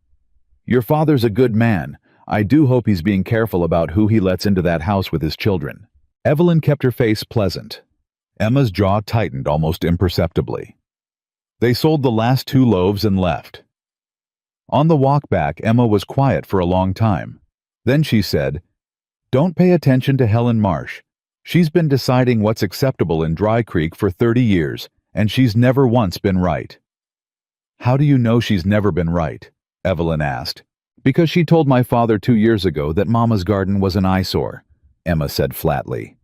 "Your father's a good man. I do hope he's being careful about who he lets into that house with his children." Evelyn kept her face pleasant. Emma's jaw tightened almost imperceptibly. They sold the last 2 loaves and left. On the walk back, Emma was quiet for a long time. Then she said, "Don't pay attention to Helen Marsh. She's been deciding what's acceptable in Dry Creek for 30 years, and she's never once been right." "How do you know she's never been right?" Evelyn asked. "Because she told my father 2 years ago that Mama's garden was an eyesore," Emma said flatly.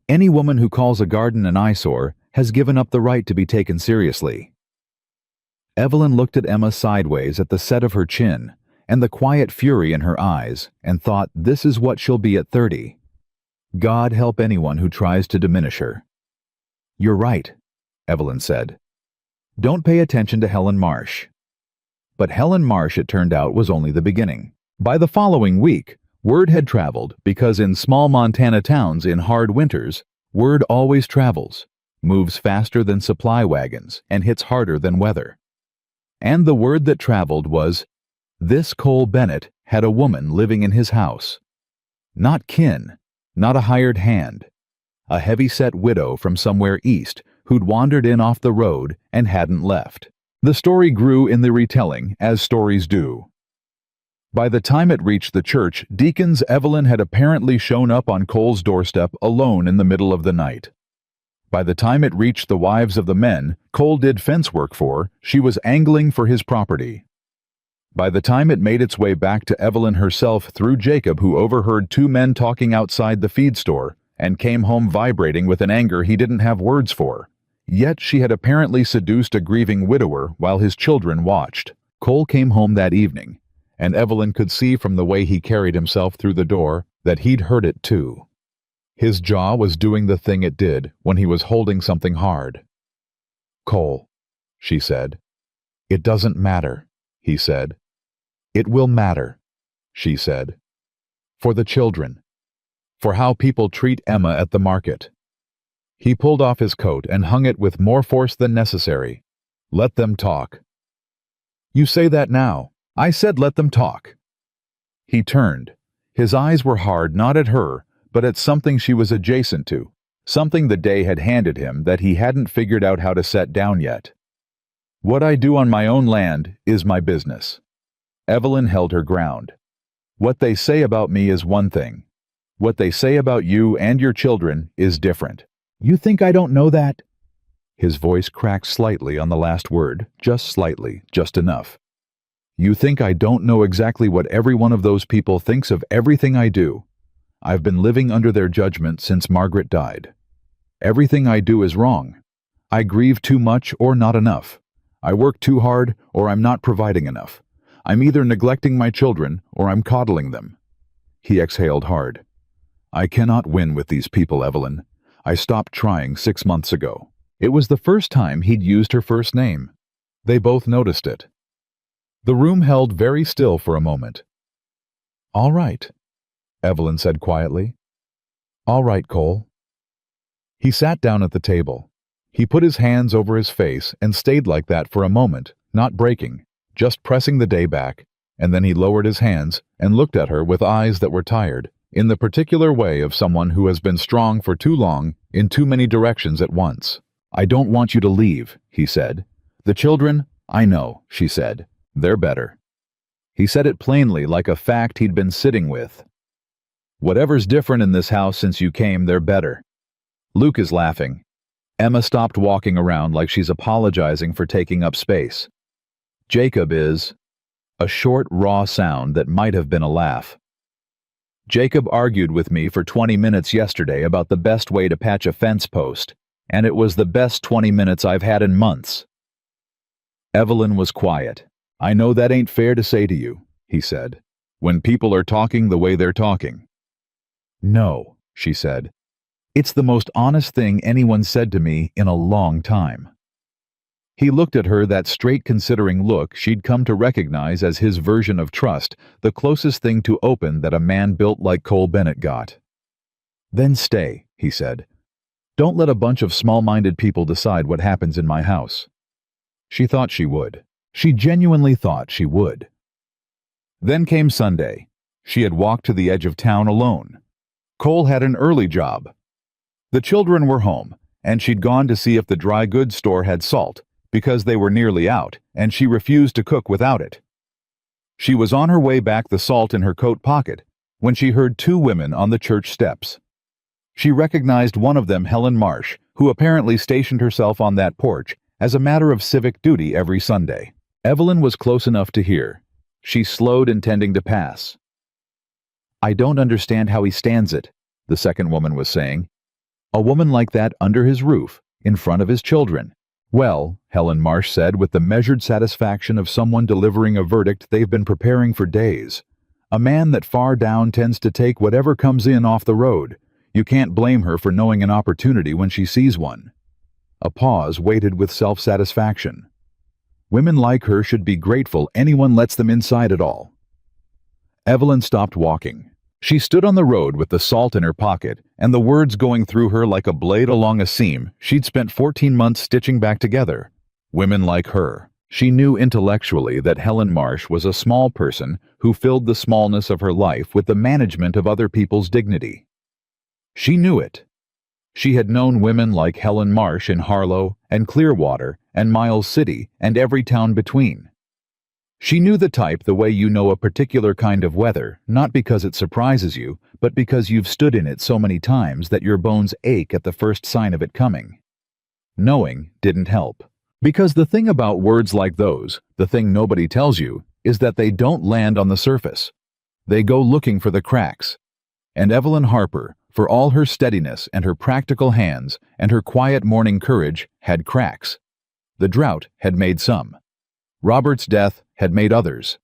"Any woman who calls a garden an eyesore has given up the right to be taken seriously." Evelyn looked at Emma sideways at the set of her chin and the quiet fury in her eyes and thought, this is what she'll be at 30. God help anyone who tries to diminish her. "You're right," Evelyn said. "Don't pay attention to Helen Marsh." But Helen Marsh, it turned out, was only the beginning. By the following week, word had traveled because in small Montana towns in hard winters, word always travels, moves faster than supply wagons, and hits harder than weather. And the word that traveled was, this Cole Bennett had a woman living in his house. Not kin, not a hired hand. A heavyset widow from somewhere east who'd wandered in off the road and hadn't left. The story grew in the retelling, as stories do. By the time it reached the church, Deacon's Evelyn had apparently shown up on Cole's doorstep alone in the middle of the night. By the time it reached the wives of the men Cole did fence work for, she was angling for his property. By the time it made its way back to Evelyn herself through Jacob, who overheard 2 men talking outside the feed store and came home vibrating with an anger he didn't have words for. Yet she had apparently seduced a grieving widower while his children watched. Cole came home that evening, and Evelyn could see from the way he carried himself through the door that he'd heard it too. His jaw was doing the thing it did when he was holding something hard. "Cole," she said. "It doesn't matter," he said. "It will matter," she said. "For the children. For how people treat Emma at the market." He pulled off his coat and hung it with more force than necessary. "Let them talk." "You say that now. I said let them talk." He turned. His eyes were hard not at her, but at something she was adjacent to, something the day had handed him that he hadn't figured out how to set down yet. What I do on my own land is my business. Evelyn held her ground. What they say about me is one thing. What they say about you and your children is different. You think I don't know that? His voice cracked slightly on the last word, just slightly, just enough. You think I don't know exactly what every one of those people thinks of everything I do? I've been living under their judgment since Margaret died. Everything I do is wrong. I grieve too much or not enough. I work too hard or I'm not providing enough. I'm either neglecting my children or I'm coddling them. He exhaled hard. I cannot win with these people, Evelyn. I stopped trying 6 months ago. It was the first time he'd used her first name. They both noticed it. The room held very still for a moment. All right, Evelyn said quietly. All right, Cole. He sat down at the table. He put his hands over his face and stayed like that for a moment, not breaking, just pressing the day back, and then he lowered his hands and looked at her with eyes that were tired, in the particular way of someone who has been strong for too long in too many directions at once. I don't want you to leave, he said. The children, I know, she said. They're better. He said it plainly, like a fact he'd been sitting with. Whatever's different in this house since you came, they're better. Luke is laughing. Emma stopped walking around like she's apologizing for taking up space. Jacob is... A short, raw sound that might have been a laugh. Jacob argued with me for 20 minutes yesterday about the best way to patch a fence post, and it was the best 20 minutes I've had in months. Evelyn was quiet. I know that ain't fair to say to you, he said, when people are talking the way they're talking. No, she said. It's the most honest thing anyone said to me in a long time. He looked at her, that straight considering look she'd come to recognize as his version of trust, the closest thing to open that a man built like Cole Bennett got. Then stay, he said. Don't let a bunch of small-minded people decide what happens in my house. She thought she would. She genuinely thought she would. Then came Sunday. She had walked to the edge of town alone. Cole had an early job. The children were home, and she'd gone to see if the dry goods store had salt, because they were nearly out, and she refused to cook without it. She was on her way back, the salt in her coat pocket, when she heard 2 women on the church steps. She recognized one of them, Helen Marsh, who apparently stationed herself on that porch as a matter of civic duty every Sunday. Evelyn was close enough to hear. She slowed, intending to pass. I don't understand how he stands it, the second woman was saying. A woman like that under his roof, in front of his children. Well, Helen Marsh said with the measured satisfaction of someone delivering a verdict they've been preparing for days. A man that far down tends to take whatever comes in off the road. You can't blame her for knowing an opportunity when she sees one. A pause waited with self-satisfaction. Women like her should be grateful anyone lets them inside at all. Evelyn stopped walking. She stood on the road with the salt in her pocket and the words going through her like a blade along a seam she'd spent 14 months stitching back together. Women like her. She knew intellectually that Helen Marsh was a small person who filled the smallness of her life with the management of other people's dignity. She knew it. She had known women like Helen Marsh in Harlow and Clearwater and Miles City and every town between. She knew the type the way you know a particular kind of weather, not because it surprises you, but because you've stood in it so many times that your bones ache at the first sign of it coming. Knowing didn't help. Because the thing about words like those, the thing nobody tells you, is that they don't land on the surface. They go looking for the cracks. And Evelyn Harper, for all her steadiness and her practical hands and her quiet morning courage, had cracks. The drought had made some. Robert's death had made others.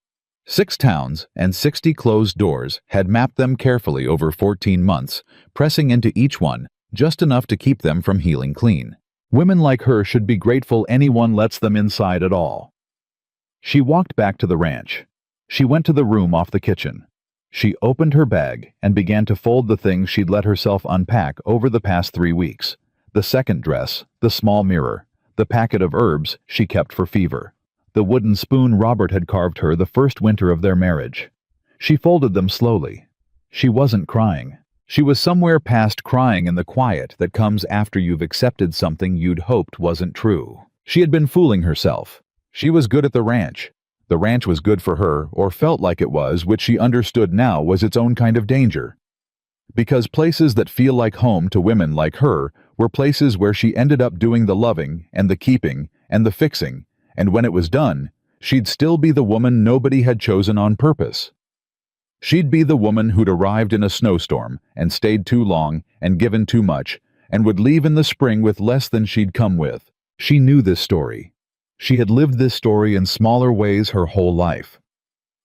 6 towns and 60 closed doors had mapped them carefully over 14 months, pressing into each one just enough to keep them from healing clean. Women like her should be grateful anyone lets them inside at all. She walked back to the ranch. She went to the room off the kitchen. She opened her bag and began to fold the things she'd let herself unpack over the past 3 weeks. The second dress, the small mirror, the packet of herbs she kept for fever, the wooden spoon Robert had carved her the first winter of their marriage. She folded them slowly. She wasn't crying. She was somewhere past crying in the quiet that comes after you've accepted something you'd hoped wasn't true. She had been fooling herself. She was good at the ranch. The ranch was good for her, or felt like it was, which she understood now was its own kind of danger. Because places that feel like home to women like her were places where she ended up doing the loving and the keeping and the fixing, and when it was done, she'd still be the woman nobody had chosen on purpose. She'd be the woman who'd arrived in a snowstorm and stayed too long and given too much, and would leave in the spring with less than she'd come with. She knew this story. She had lived this story in smaller ways her whole life.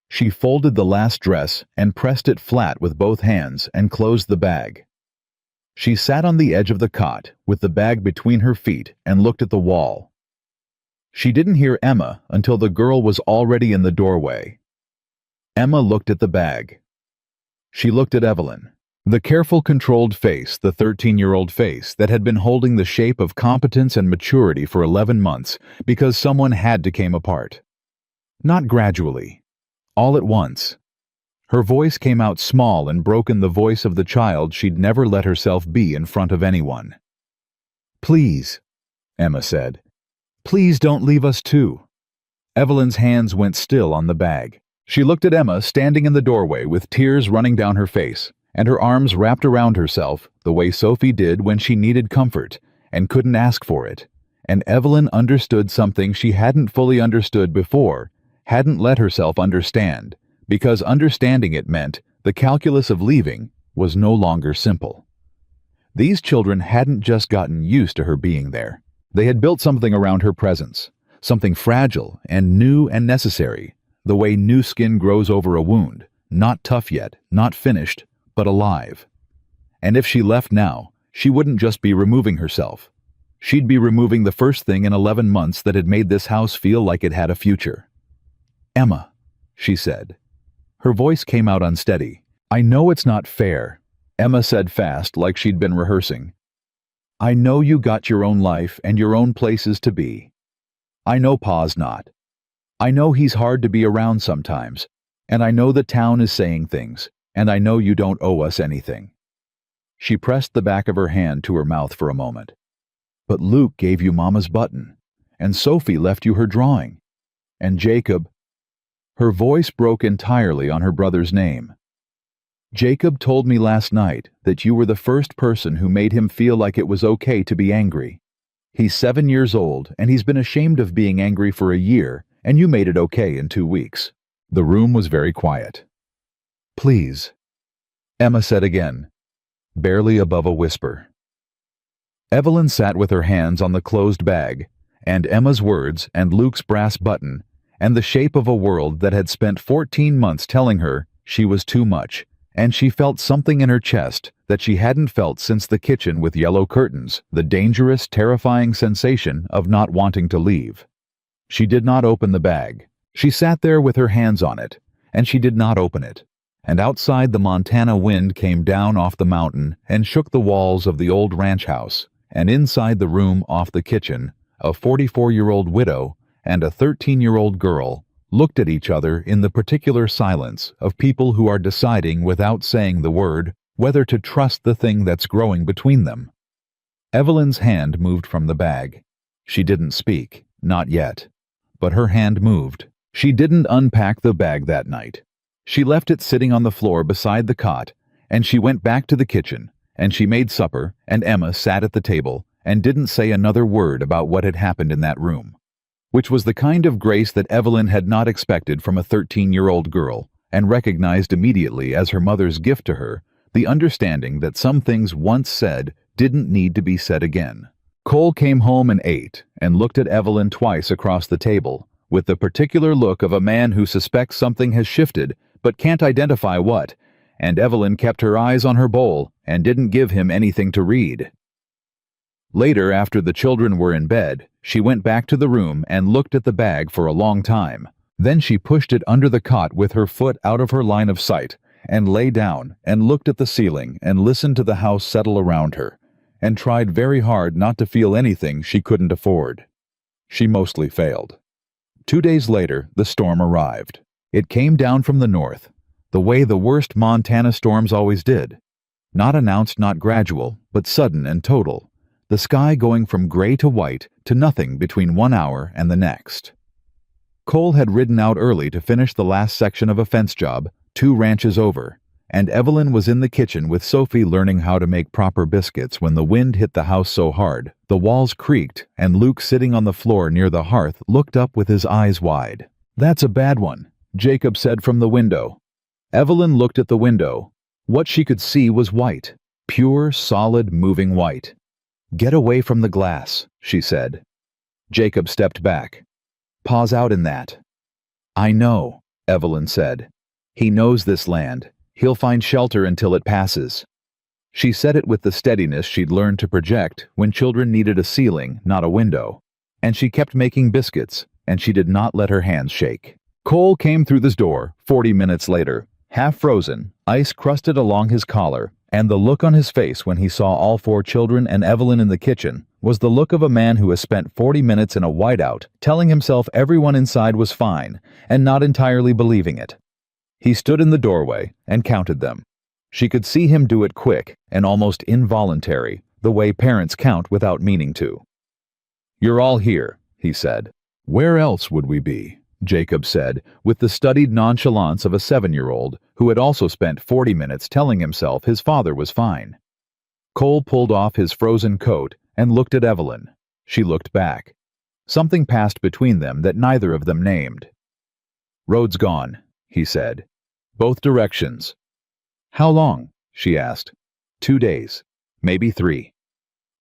She folded the last dress and pressed it flat with both hands and closed the bag. She sat on the edge of the cot with the bag between her feet and looked at the wall. She didn't hear Emma until the girl was already in the doorway. Emma looked at the bag. She looked at Evelyn. The careful, controlled face, the 13-year-old face that had been holding the shape of competence and maturity for 11 months because someone had to came apart. Not gradually. All at once. Her voice came out small and broken, the voice of the child she'd never let herself be in front of anyone. "Please," Emma said. "Please don't leave us too." Evelyn's hands went still on the bag. She looked at Emma standing in the doorway with tears running down her face, and her arms wrapped around herself the way Sophie did when she needed comfort and couldn't ask for it. And Evelyn understood something she hadn't fully understood before, hadn't let herself understand, because understanding it meant the calculus of leaving was no longer simple. These children hadn't just gotten used to her being there. They had built something around her presence, something fragile and new and necessary, the way new skin grows over a wound, not tough yet, not finished, but alive. And if she left now, she wouldn't just be removing herself. She'd be removing the first thing in 11 months that had made this house feel like it had a future. "Emma," she said. Her voice came out unsteady. "I know it's not fair," Emma said fast, like she'd been rehearsing. "I know you got your own life and your own places to be. I know Pa's not. I know he's hard to be around sometimes, and I know the town is saying things, and I know you don't owe us anything." She pressed the back of her hand to her mouth for a moment. "But Luke gave you Mama's button, and Sophie left you her drawing, and Jacob—" Her voice broke entirely on her brother's name. "Jacob told me last night that you were the first person who made him feel like it was okay to be angry. He's 7 years old, and he's been ashamed of being angry for a year, and you made it okay in 2 weeks." The room was very quiet. "Please," Emma said again, barely above a whisper. Evelyn sat with her hands on the closed bag, and Emma's words and Luke's brass button, and the shape of a world that had spent 14 months telling her she was too much, and she felt something in her chest that she hadn't felt since the kitchen with yellow curtains, the dangerous, terrifying sensation of not wanting to leave. She did not open the bag. She sat there with her hands on it, and she did not open it. And outside, the Montana wind came down off the mountain and shook the walls of the old ranch house, and inside the room off the kitchen, a 44-year-old widow and a 13-year-old girl looked at each other in the particular silence of people who are deciding without saying the word whether to trust the thing that's growing between them. Evelyn's hand moved from the bag. She didn't speak, not yet. But her hand moved. She didn't unpack the bag that night. She left it sitting on the floor beside the cot, and she went back to the kitchen, and she made supper, and Emma sat at the table and didn't say another word about what had happened in that room, which was the kind of grace that Evelyn had not expected from a 13-year-old girl, and recognized immediately as her mother's gift to her, the understanding that some things once said didn't need to be said again. Cole came home and ate, and looked at Evelyn twice across the table, with the particular look of a man who suspects something has shifted, but can't identify what, and Evelyn kept her eyes on her bowl and didn't give him anything to read. Later, after the children were in bed, she went back to the room and looked at the bag for a long time. Then she pushed it under the cot with her foot out of her line of sight, and lay down and looked at the ceiling and listened to the house settle around her, and tried very hard not to feel anything she couldn't afford. She mostly failed. 2 days later, the storm arrived. It came down from the north. the way the worst Montana storms always did. Not announced, not gradual, but sudden and total. The sky going from gray to white to nothing between 1 hour and the next. Cole had ridden out early to finish the last section of a fence job, 2 ranches over, and Evelyn was in the kitchen with Sophie learning how to make proper biscuits when the wind hit the house so hard the walls creaked, and Luke, sitting on the floor near the hearth, looked up with his eyes wide. "That's a bad one," Jacob said from the window. Evelyn looked at the window. What she could see was white, pure, solid, moving white. "Get away from the glass," she said. Jacob stepped back. "Pause out in that." "I know," Evelyn said. "He knows this land. He'll find shelter until it passes." She said it with the steadiness she'd learned to project when children needed a ceiling, not a window. And she kept making biscuits, and she did not let her hands shake. Cole came through this door 40 minutes later, half frozen, ice crusted along his collar, and the look on his face when he saw all 4 children and Evelyn in the kitchen was the look of a man who has spent 40 minutes in a whiteout telling himself everyone inside was fine and not entirely believing it. He stood in the doorway and counted them. She could see him do it quick and almost involuntary, the way parents count without meaning to. "You're all here," he said. "Where else would we be?" Jacob said, with the studied nonchalance of a 7-year-old who had also spent 40 minutes telling himself his father was fine. Cole pulled off his frozen coat and looked at Evelyn. She looked back. Something passed between them that neither of them named. "Road's gone," he said. "Both directions." "How long?" she asked. 2 days. Maybe 3.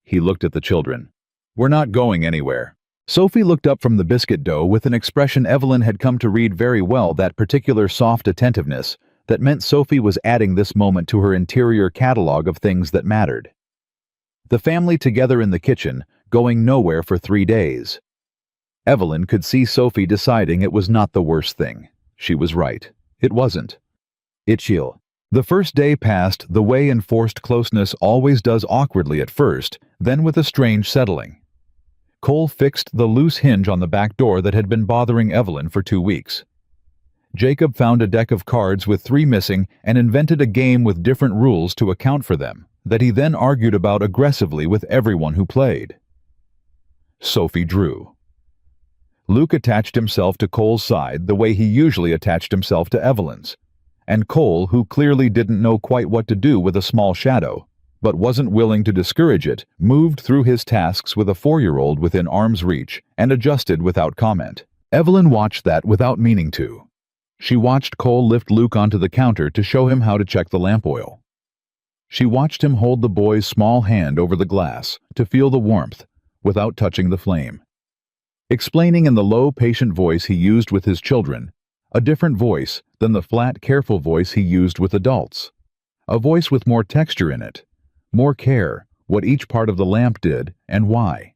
He looked at the children. "We're not going anywhere." Sophie looked up from the biscuit dough with an expression Evelyn had come to read very well, that particular soft attentiveness that meant Sophie was adding this moment to her interior catalog of things that mattered. The family together in the kitchen, going nowhere for 3 days. Evelyn could see Sophie deciding it was not the worst thing. She was right. It wasn't. Itchiel. The first day passed the way enforced closeness always does, awkwardly at first, then with a strange settling. Cole fixed the loose hinge on the back door that had been bothering Evelyn for 2 weeks. Jacob found a deck of cards with 3 missing and invented a game with different rules to account for them, that he then argued about aggressively with everyone who played. Sophie drew. Luke attached himself to Cole's side the way he usually attached himself to Evelyn's, and Cole, who clearly didn't know quite what to do with a small shadow, but wasn't willing to discourage it, moved through his tasks with a 4-year-old within arm's reach and adjusted without comment. Evelyn watched that without meaning to. She watched Cole lift Luke onto the counter to show him how to check the lamp oil. She watched him hold the boy's small hand over the glass to feel the warmth without touching the flame. Explaining in the low, patient voice he used with his children, a different voice than the flat, careful voice he used with adults. A voice with more texture in it, more care, what each part of the lamp did and why.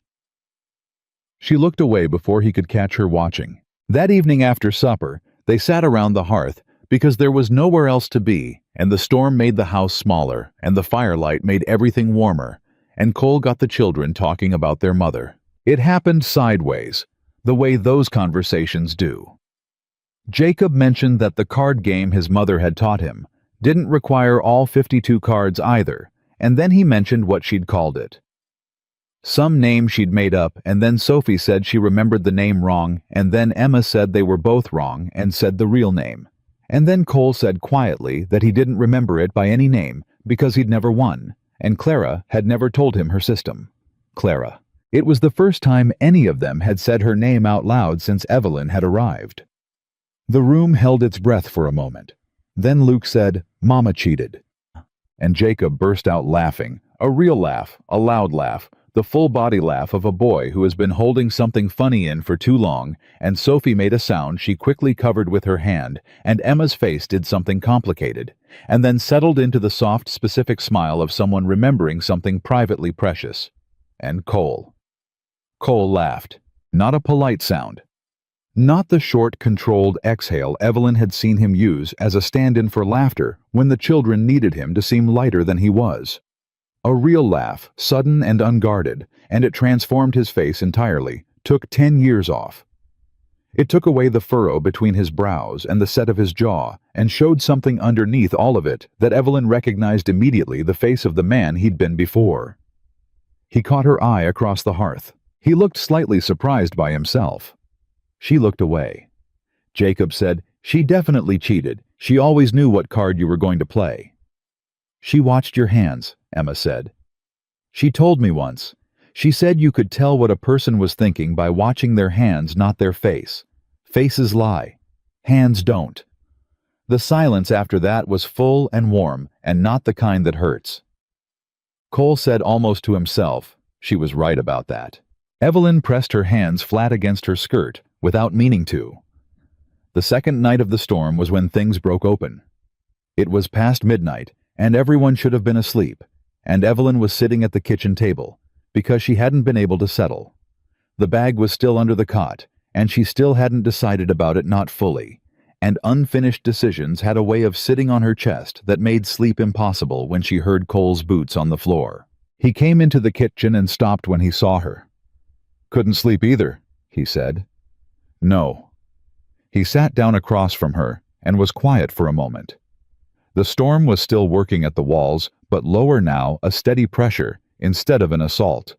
She looked away before he could catch her watching. That evening after supper, they sat around the hearth because there was nowhere else to be, and the storm made the house smaller, and the firelight made everything warmer, and Cole got the children talking about their mother. It happened sideways, the way those conversations do. Jacob mentioned that the card game his mother had taught him didn't require all 52 cards either, and then he mentioned what she'd called it. Some name she'd made up, and then Sophie said she remembered the name wrong, and then Emma said they were both wrong and said the real name. And then Cole said quietly that he didn't remember it by any name because he'd never won, and Clara had never told him her system. Clara. It was the first time any of them had said her name out loud since Evelyn had arrived. The room held its breath for a moment. Then Luke said, "Mama cheated." And Jacob burst out laughing, a real laugh, a loud laugh, the full-body laugh of a boy who has been holding something funny in for too long, and Sophie made a sound she quickly covered with her hand, and Emma's face did something complicated, and then settled into the soft, specific smile of someone remembering something privately precious. And Cole. Cole laughed. Not a polite sound. Not the short, controlled exhale Evelyn had seen him use as a stand-in for laughter when the children needed him to seem lighter than he was. A real laugh, sudden and unguarded, and it transformed his face entirely, took 10 years off. It took away the furrow between his brows and the set of his jaw and showed something underneath all of it that Evelyn recognized immediately the face of the man he'd been before. He caught her eye across the hearth. He looked slightly surprised by himself. She looked away. Jacob said, "She definitely cheated. She always knew what card you were going to play." "She watched your hands," Emma said. "She told me once. She said you could tell what a person was thinking by watching their hands, not their face. Faces lie. Hands don't." The silence after that was full and warm, and not the kind that hurts. Cole said almost to himself, she was right about that. Evelyn pressed her hands flat against her skirt, without meaning to. The second night of the storm was when things broke open. It was past midnight, and everyone should have been asleep, and Evelyn was sitting at the kitchen table, because she hadn't been able to settle. The bag was still under the cot, and she still hadn't decided about it, not fully, and unfinished decisions had a way of sitting on her chest that made sleep impossible when she heard Cole's boots on the floor. He came into the kitchen and stopped when he saw her. "Couldn't sleep either," he said. "No." He sat down across from her and was quiet for a moment. The storm was still working at the walls, but lower now, a steady pressure instead of an assault.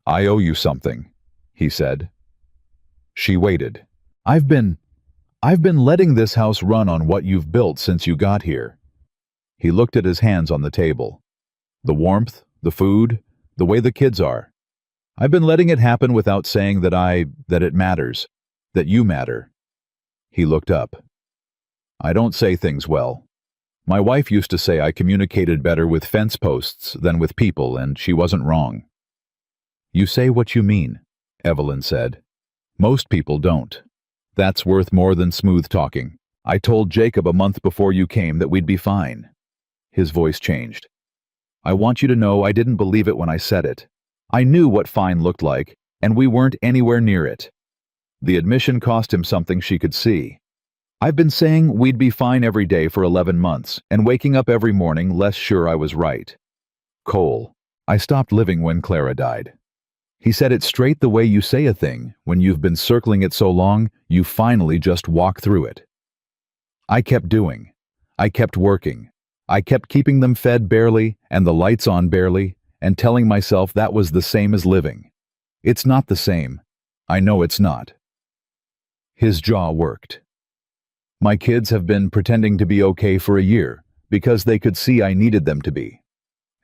"I owe you something," he said. She waited. I've been letting this house run on what you've built since you got here." He looked at his hands on the table. "The warmth, the food, the way the kids are. I've been letting it happen without saying that it matters, that you matter." He looked up. "I don't say things well. My wife used to say I communicated better with fence posts than with people, and she wasn't wrong." "You say what you mean," Evelyn said. "Most people don't. That's worth more than smooth talking. I told Jacob a month before you came that we'd be fine." His voice changed. "I want you to know I didn't believe it when I said it. I knew what fine looked like, and we weren't anywhere near it." The admission cost him something she could see. "I've been saying we'd be fine every day for 11 months, and waking up every morning less sure I was right. Cole, I stopped living when Clara died." He said it straight the way you say a thing when you've been circling it so long, you finally just walk through it. "I kept doing. I kept working. I kept keeping them fed barely and the lights on barely, and telling myself that was the same as living. It's not the same. I know it's not." His jaw worked. "My kids have been pretending to be okay for a year because they could see I needed them to be.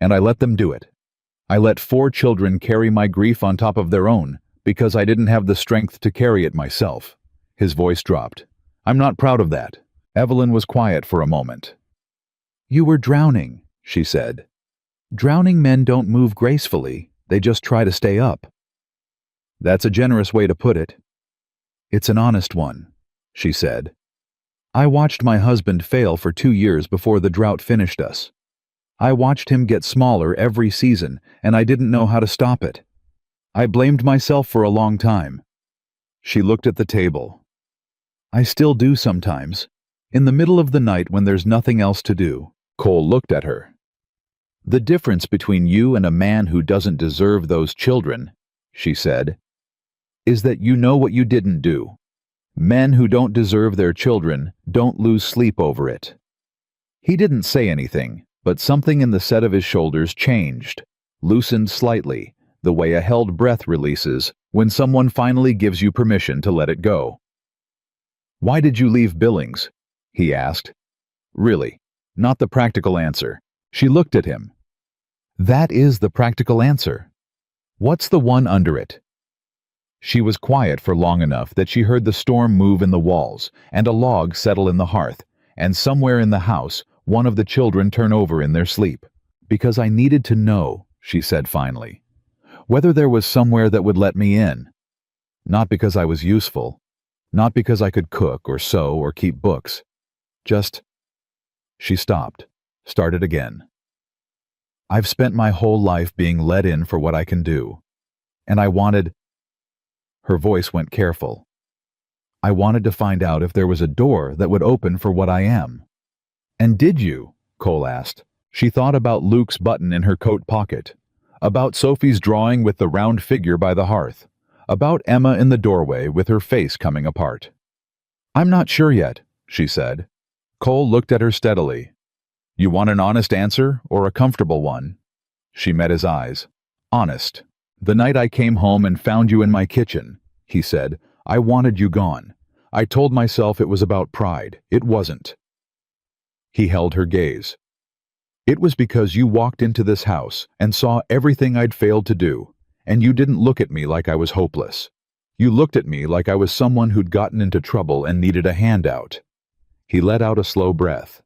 And I let them do it. I let 4 children carry my grief on top of their own because I didn't have the strength to carry it myself." His voice dropped. "I'm not proud of that." Evelyn was quiet for a moment. "You were drowning," she said. "Drowning men don't move gracefully, they just try to stay up." "That's a generous way to put it." "It's an honest one," she said. "I watched my husband fail for 2 years before the drought finished us. I watched him get smaller every season, and I didn't know how to stop it. I blamed myself for a long time." She looked at the table. "I still do sometimes. In the middle of the night when there's nothing else to do." Cole looked at her. "The difference between you and a man who doesn't deserve those children," she said, "is that you know what you didn't do. Men who don't deserve their children don't lose sleep over it." He didn't say anything, but something in the set of his shoulders changed, loosened slightly, the way a held breath releases when someone finally gives you permission to let it go. "Why did you leave Billings?" he asked. "Really, not the practical answer." She looked at him. "That is the practical answer. What's the one under it?" She was quiet for long enough that she heard the storm move in the walls and a log settle in the hearth, and somewhere in the house, one of the children turn over in their sleep. "Because I needed to know," she said finally, "whether there was somewhere that would let me in. Not because I was useful. Not because I could cook or sew or keep books. Just—" She stopped, started again. "I've spent my whole life being let in for what I can do. And I wanted—" Her voice went careful. "I wanted to find out if there was a door that would open for what I am." "And did you?" Cole asked. She thought about Luke's button in her coat pocket, about Sophie's drawing with the round figure by the hearth, about Emma in the doorway with her face coming apart. "I'm not sure yet," she said. Cole looked at her steadily. "You want an honest answer or a comfortable one?" She met his eyes. "Honest. The night I came home and found you in my kitchen," he said, "I wanted you gone. I told myself it was about pride. It wasn't." He held her gaze. "It was because you walked into this house and saw everything I'd failed to do, and you didn't look at me like I was hopeless. You looked at me like I was someone who'd gotten into trouble and needed a handout." He let out a slow breath.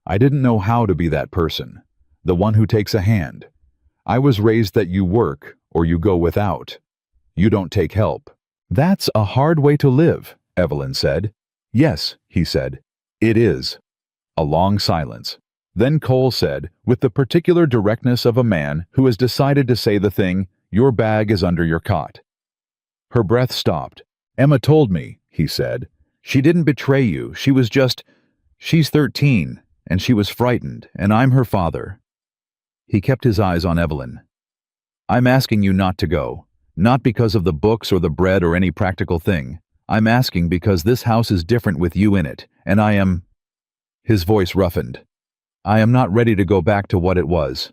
"I didn't know how to be that person, the one who takes a hand. I was raised that you work or you go without. You don't take help." "That's a hard way to live," Evelyn said. "Yes," he said, "it is." A long silence. Then Cole said, with the particular directness of a man who has decided to say the thing, "Your bag is under your cot." Her breath stopped. "Emma told me," he said. "She didn't betray you. She's 13, and she was frightened, and I'm her father." He kept his eyes on Evelyn. "I'm asking you not to go. Not because of the books or the bread or any practical thing. I'm asking because this house is different with you in it, and I am—" His voice roughened. "I am not ready to go back to what it was."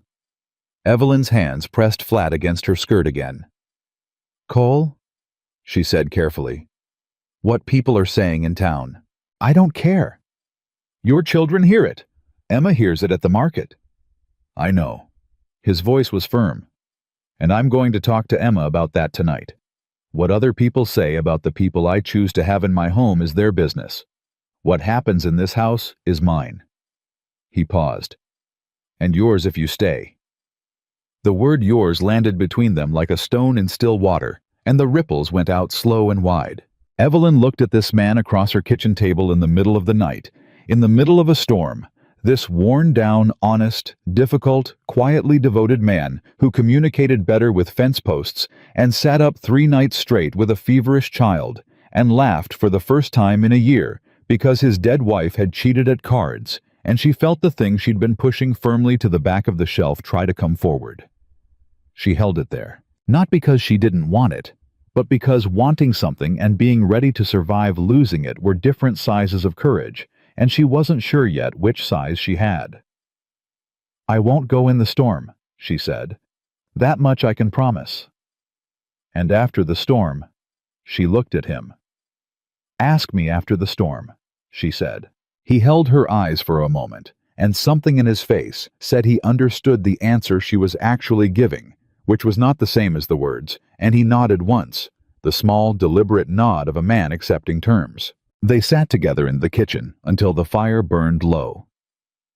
Evelyn's hands pressed flat against her skirt again. "Cole," she said carefully, "what people are saying in town. I don't care. Your children hear it. Emma hears it at the market." "I know." His voice was firm. "And I'm going to talk to Emma about that tonight. What other people say about the people I choose to have in my home is their business. What happens in this house is mine." He paused. "And yours if you stay." The word yours landed between them like a stone in still water, and the ripples went out slow and wide. Evelyn looked at this man across her kitchen table in the middle of the night, in the middle of a storm, this worn-down, honest, difficult, quietly devoted man who communicated better with fence posts and sat up 3 nights straight with a feverish child and laughed for the first time in a year because his dead wife had cheated at cards, and she felt the thing she'd been pushing firmly to the back of the shelf try to come forward. She held it there, not because she didn't want it, but because wanting something and being ready to survive losing it were different sizes of courage, and she wasn't sure yet which size she had. "I won't go in the storm," she said. "That much I can promise." And after the storm, she looked at him. "Ask me after the storm," she said. He held her eyes for a moment, and something in his face said he understood the answer she was actually giving, which was not the same as the words, and he nodded once, the small, deliberate nod of a man accepting terms. They sat together in the kitchen until the fire burned low,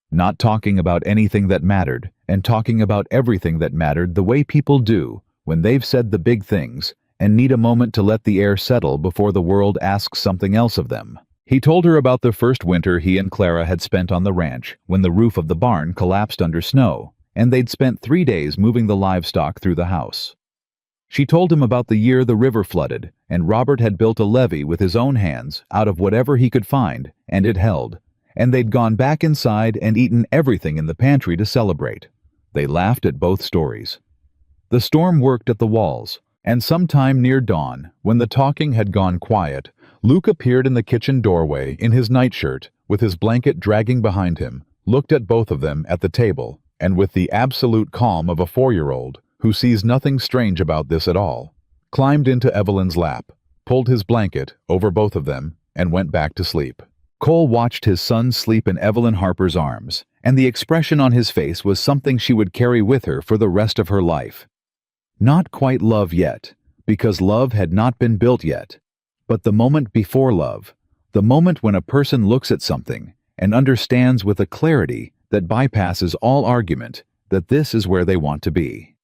not talking about anything that mattered, and talking about everything that mattered the way people do when they've said the big things and need a moment to let the air settle before the world asks something else of them. He told her about the first winter he and Clara had spent on the ranch when the roof of the barn collapsed under snow, and they'd spent 3 days moving the livestock through the house. She told him about the year the river flooded, and Robert had built a levee with his own hands out of whatever he could find, and it held, and they'd gone back inside and eaten everything in the pantry to celebrate. They laughed at both stories. The storm worked at the walls, and sometime near dawn, when the talking had gone quiet, Luke appeared in the kitchen doorway in his nightshirt, with his blanket dragging behind him, looked at both of them at the table, and with the absolute calm of a 4-year-old, who sees nothing strange about this at all, climbed into Evelyn's lap, pulled his blanket over both of them, and went back to sleep. Cole watched his son sleep in Evelyn Harper's arms, and the expression on his face was something she would carry with her for the rest of her life. Not quite love yet, because love had not been built yet, but the moment before love, the moment when a person looks at something and understands with a clarity that bypasses all argument that this is where they want to be.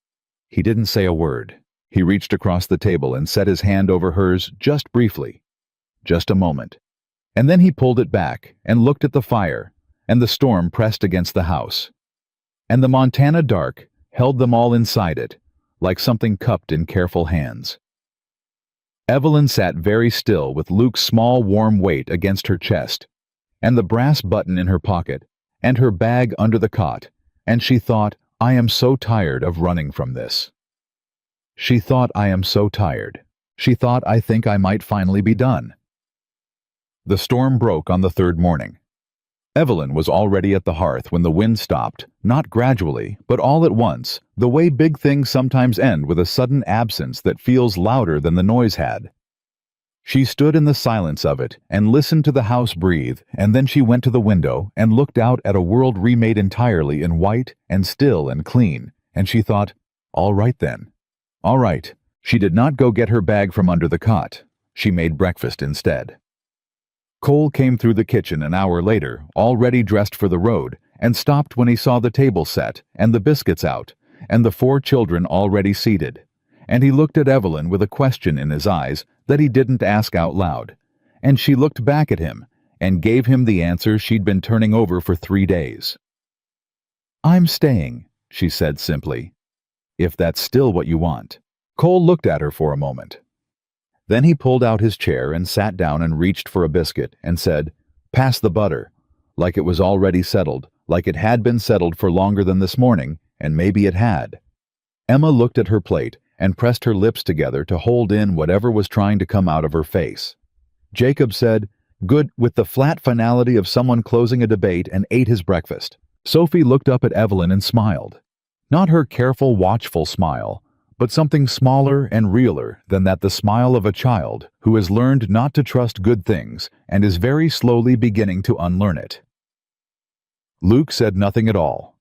He didn't say a word. He reached across the table and set his hand over hers just briefly. Just a moment. And then he pulled it back and looked at the fire, and the storm pressed against the house. And the Montana dark held them all inside it, like something cupped in careful hands. Evelyn sat very still with Luke's small warm weight against her chest, and the brass button in her pocket, and her bag under the cot, and she thought, "I am so tired of running from this." She thought, "I am so tired." She thought, I think I might finally be done. The storm broke on the third morning. Evelyn was already at the hearth when the wind stopped, not gradually, but all at once, the way big things sometimes end with a sudden absence that feels louder than the noise had. She stood in the silence of it and listened to the house breathe, and then she went to the window and looked out at a world remade entirely in white and still and clean, and she thought, all right then. All right. She did not go get her bag from under the cot. She made breakfast instead. Cole came through the kitchen an hour later, already dressed for the road, and stopped when he saw the table set, and the biscuits out, and the 4 children already seated. And he looked at Evelyn with a question in his eyes that he didn't ask out loud. And she looked back at him, and gave him the answer she'd been turning over for 3 days. I'm staying, she said simply. If that's still what you want. Cole looked at her for a moment. Then he pulled out his chair and sat down and reached for a biscuit and said, pass the butter, like it was already settled, like it had been settled for longer than this morning, and maybe it had. Emma looked at her plate and pressed her lips together to hold in whatever was trying to come out of her face. Jacob said, good, with the flat finality of someone closing a debate, and ate his breakfast. Sophie looked up at Evelyn and smiled. Not her careful, watchful smile, but something smaller and realer than that, the smile of a child who has learned not to trust good things and is very slowly beginning to unlearn it. Luke said nothing at all.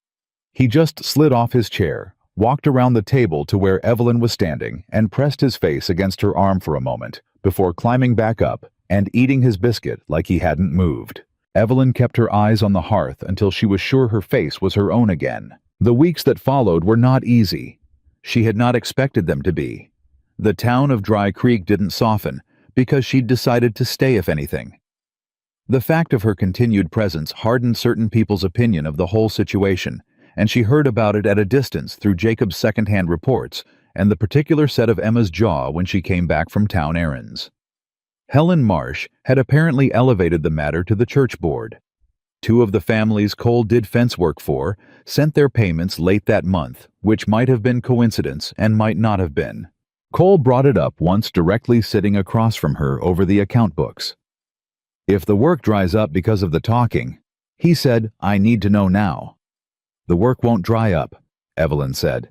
He just slid off his chair, walked around the table to where Evelyn was standing, and pressed his face against her arm for a moment before climbing back up and eating his biscuit like he hadn't moved. Evelyn kept her eyes on the hearth until she was sure her face was her own again. The weeks that followed were not easy. She had not expected them to be. The town of Dry Creek didn't soften, because she'd decided to stay if anything. The fact of her continued presence hardened certain people's opinion of the whole situation, and she heard about it at a distance through Jacob's second-hand reports and the particular set of Emma's jaw when she came back from town errands. Helen Marsh had apparently elevated the matter to the church board. 2 of the families Cole did fence work for sent their payments late that month, which might have been coincidence and might not have been. Cole brought it up once directly sitting across from her over the account books. If the work dries up because of the talking, he said, I need to know now. The work won't dry up, Evelyn said.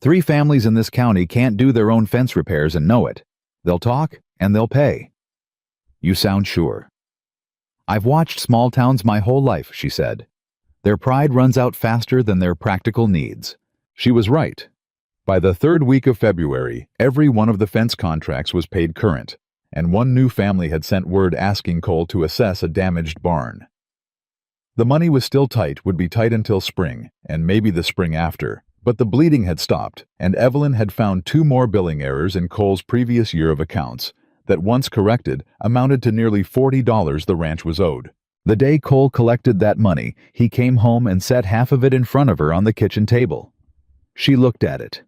3 families in this county can't do their own fence repairs and know it. They'll talk and they'll pay. You sound sure. I've watched small towns my whole life, she said. Their pride runs out faster than their practical needs. She was right. By the 3rd week of February, every one of the fence contracts was paid current, and 1 new family had sent word asking Cole to assess a damaged barn. The money was still tight, would be tight until spring, and maybe the spring after, but the bleeding had stopped, and Evelyn had found 2 more billing errors in Cole's previous year of accounts that, once corrected, amounted to nearly $40 the ranch was owed. The day Cole collected that money, he came home and set half of it in front of her on the kitchen table. She looked at it.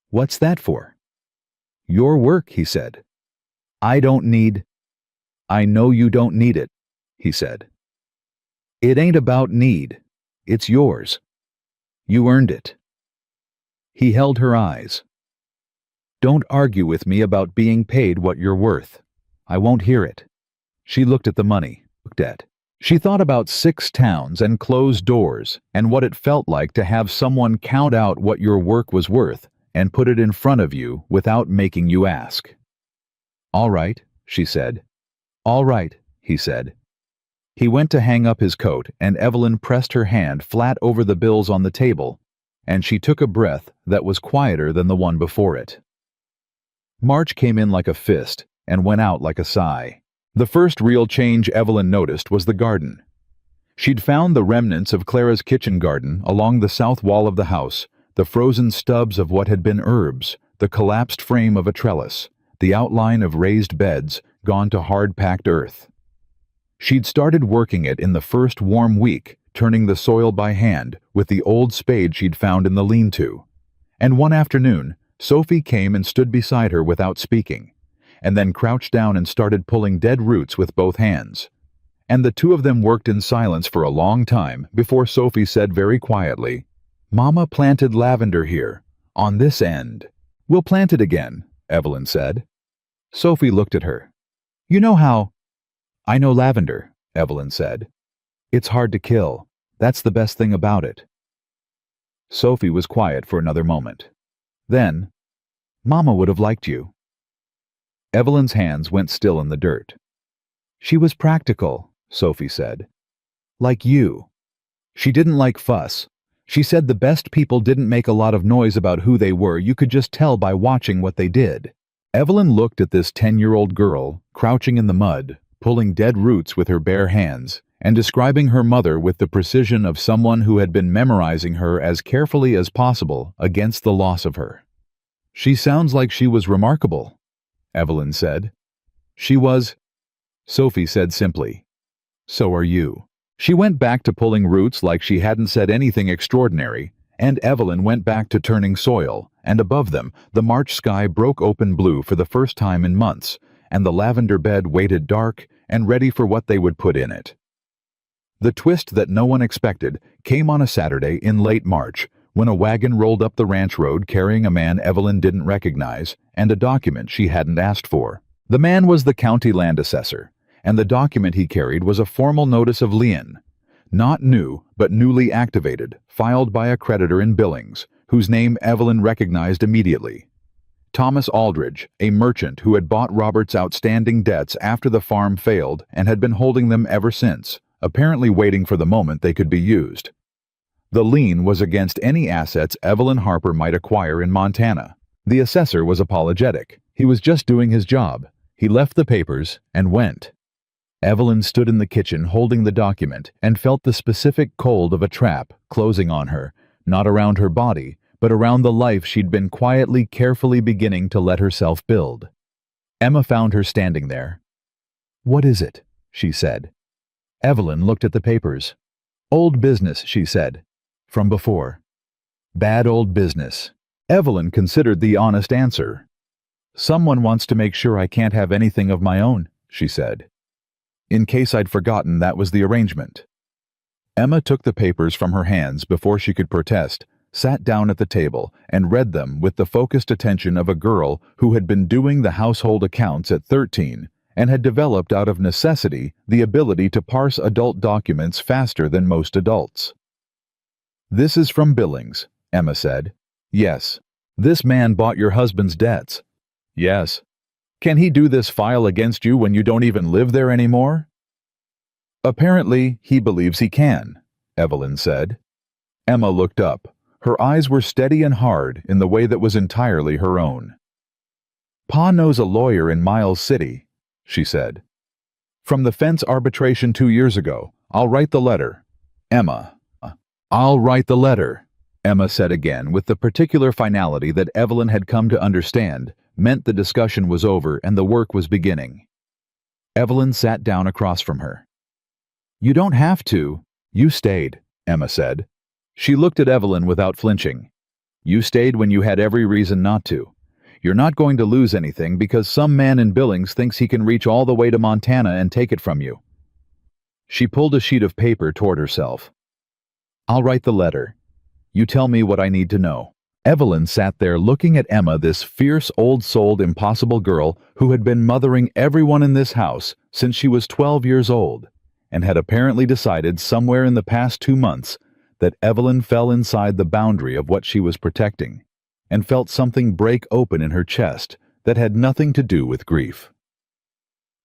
What's that for? Your work, he said. I know you don't need it, he said. It ain't about need. It's yours. You earned it. He held her eyes. Don't argue with me about being paid what you're worth. I won't hear it. She looked at the money. She thought about 6 towns and closed doors and what it felt like to have someone count out what your work was worth and put it in front of you without making you ask. All right, she said. All right, he said. He went to hang up his coat, and Evelyn pressed her hand flat over the bills on the table, and she took a breath that was quieter than the one before it. March came in like a fist and went out like a sigh. The first real change Evelyn noticed was the garden. She'd found the remnants of Clara's kitchen garden along the south wall of the house, the frozen stubs of what had been herbs, the collapsed frame of a trellis, the outline of raised beds gone to hard-packed earth. She'd started working it in the first warm week, turning the soil by hand with the old spade she'd found in the lean-to. And one afternoon, Sophie came and stood beside her without speaking, and then crouched down and started pulling dead roots with both hands. And the 2 of them worked in silence for a long time before Sophie said very quietly, Mama planted lavender here, on this end. We'll plant it again, Evelyn said. Sophie looked at her. "You know how—" "I know lavender," Evelyn said. "It's hard to kill. That's the best thing about it." Sophie was quiet for another moment. Then, "Mama would have liked you." Evelyn's hands went still in the dirt. "She was practical," Sophie said. "Like you. She didn't like fuss. She said the best people didn't make a lot of noise about who they were. You could just tell by watching what they did." Evelyn looked at this 10-year-old girl, crouching in the mud, pulling dead roots with her bare hands, and describing her mother with the precision of someone who had been memorizing her as carefully as possible against the loss of her. "She sounds like she was remarkable," Evelyn said. "She was," Sophie said simply. "So are you." She went back to pulling roots like she hadn't said anything extraordinary, and Evelyn went back to turning soil, and above them, the March sky broke open blue for the first time in months, and the lavender bed waited dark and ready for what they would put in it. The twist that no one expected came on a Saturday in late March, when a wagon rolled up the ranch road carrying a man Evelyn didn't recognize and a document she hadn't asked for. The man was the county land assessor, and the document he carried was a formal notice of lien, not new, but newly activated, filed by a creditor in Billings, whose name Evelyn recognized immediately. Thomas Aldridge, a merchant who had bought Robert's outstanding debts after the farm failed and had been holding them ever since, apparently waiting for the moment they could be used. The lien was against any assets Evelyn Harper might acquire in Montana. The assessor was apologetic. He was just doing his job. He left the papers and went. Evelyn stood in the kitchen holding the document and felt the specific cold of a trap closing on her, not around her body, but around the life she'd been quietly, carefully beginning to let herself build. Emma found her standing there. "What is it?" she said. Evelyn looked at the papers. "Old business," she said. "From before. Bad old business." Evelyn considered the honest answer. "Someone wants to make sure I can't have anything of my own," she said. "In case I'd forgotten that was the arrangement." Emma took the papers from her hands before she could protest, sat down at the table, and read them with the focused attention of a girl who had been doing the household accounts at 13 and had developed out of necessity the ability to parse adult documents faster than most adults. "This is from Billings," Emma said. "Yes." "This man bought your husband's debts." "Yes." "Can he do this file against you when you don't even live there anymore?" "Apparently, he believes he can," Evelyn said. Emma looked up. Her eyes were steady and hard in the way that was entirely her own. "Pa knows a lawyer in Miles City," she said. "From the fence arbitration 2 years ago. I'll write the letter." "Emma." "I'll write the letter," Emma said again with the particular finality that Evelyn had come to understand meant the discussion was over and the work was beginning. Evelyn sat down across from her. "You don't have to." "You stayed," Emma said. She looked at Evelyn without flinching. "You stayed when you had every reason not to. You're not going to lose anything because some man in Billings thinks he can reach all the way to Montana and take it from you." She pulled a sheet of paper toward herself. "I'll write the letter. You tell me what I need to know." Evelyn sat there looking at Emma, this fierce, old-souled, impossible girl who had been mothering everyone in this house since she was 12 years old, and had apparently decided somewhere in the past 2 months that Evelyn fell inside the boundary of what she was protecting, and felt something break open in her chest that had nothing to do with grief.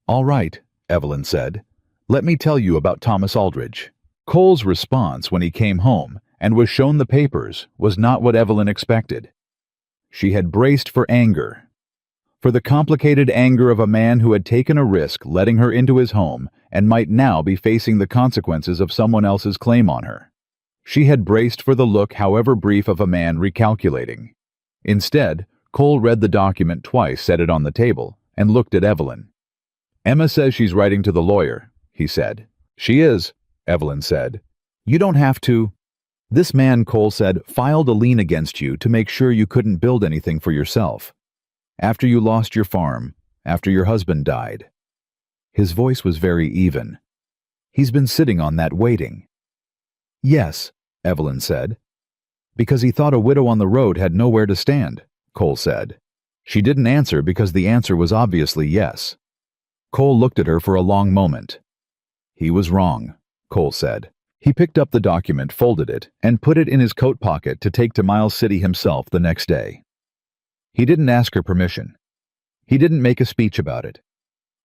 "All right," Evelyn said. "Let me tell you about Thomas Aldridge." Cole's response when he came home and was shown the papers was not what Evelyn expected. She had braced for anger. For the complicated anger of a man who had taken a risk letting her into his home and might now be facing the consequences of someone else's claim on her. She had braced for the look, however brief, of a man recalculating. Instead, Cole read the document twice, set it on the table, and looked at Evelyn. "Emma says she's writing to the lawyer," he said. "She is," Evelyn said. "You don't have to." "This man," Cole said, "filed a lien against you to make sure you couldn't build anything for yourself. After you lost your farm, after your husband died." His voice was very even. "He's been sitting on that waiting." "Yes," Evelyn said. "Because he thought a widow on the road had nowhere to stand," Cole said. She didn't answer because the answer was obviously yes. Cole looked at her for a long moment. "He was wrong," Cole said. He picked up the document, folded it, and put it in his coat pocket to take to Miles City himself the next day. He didn't ask her permission. He didn't make a speech about it.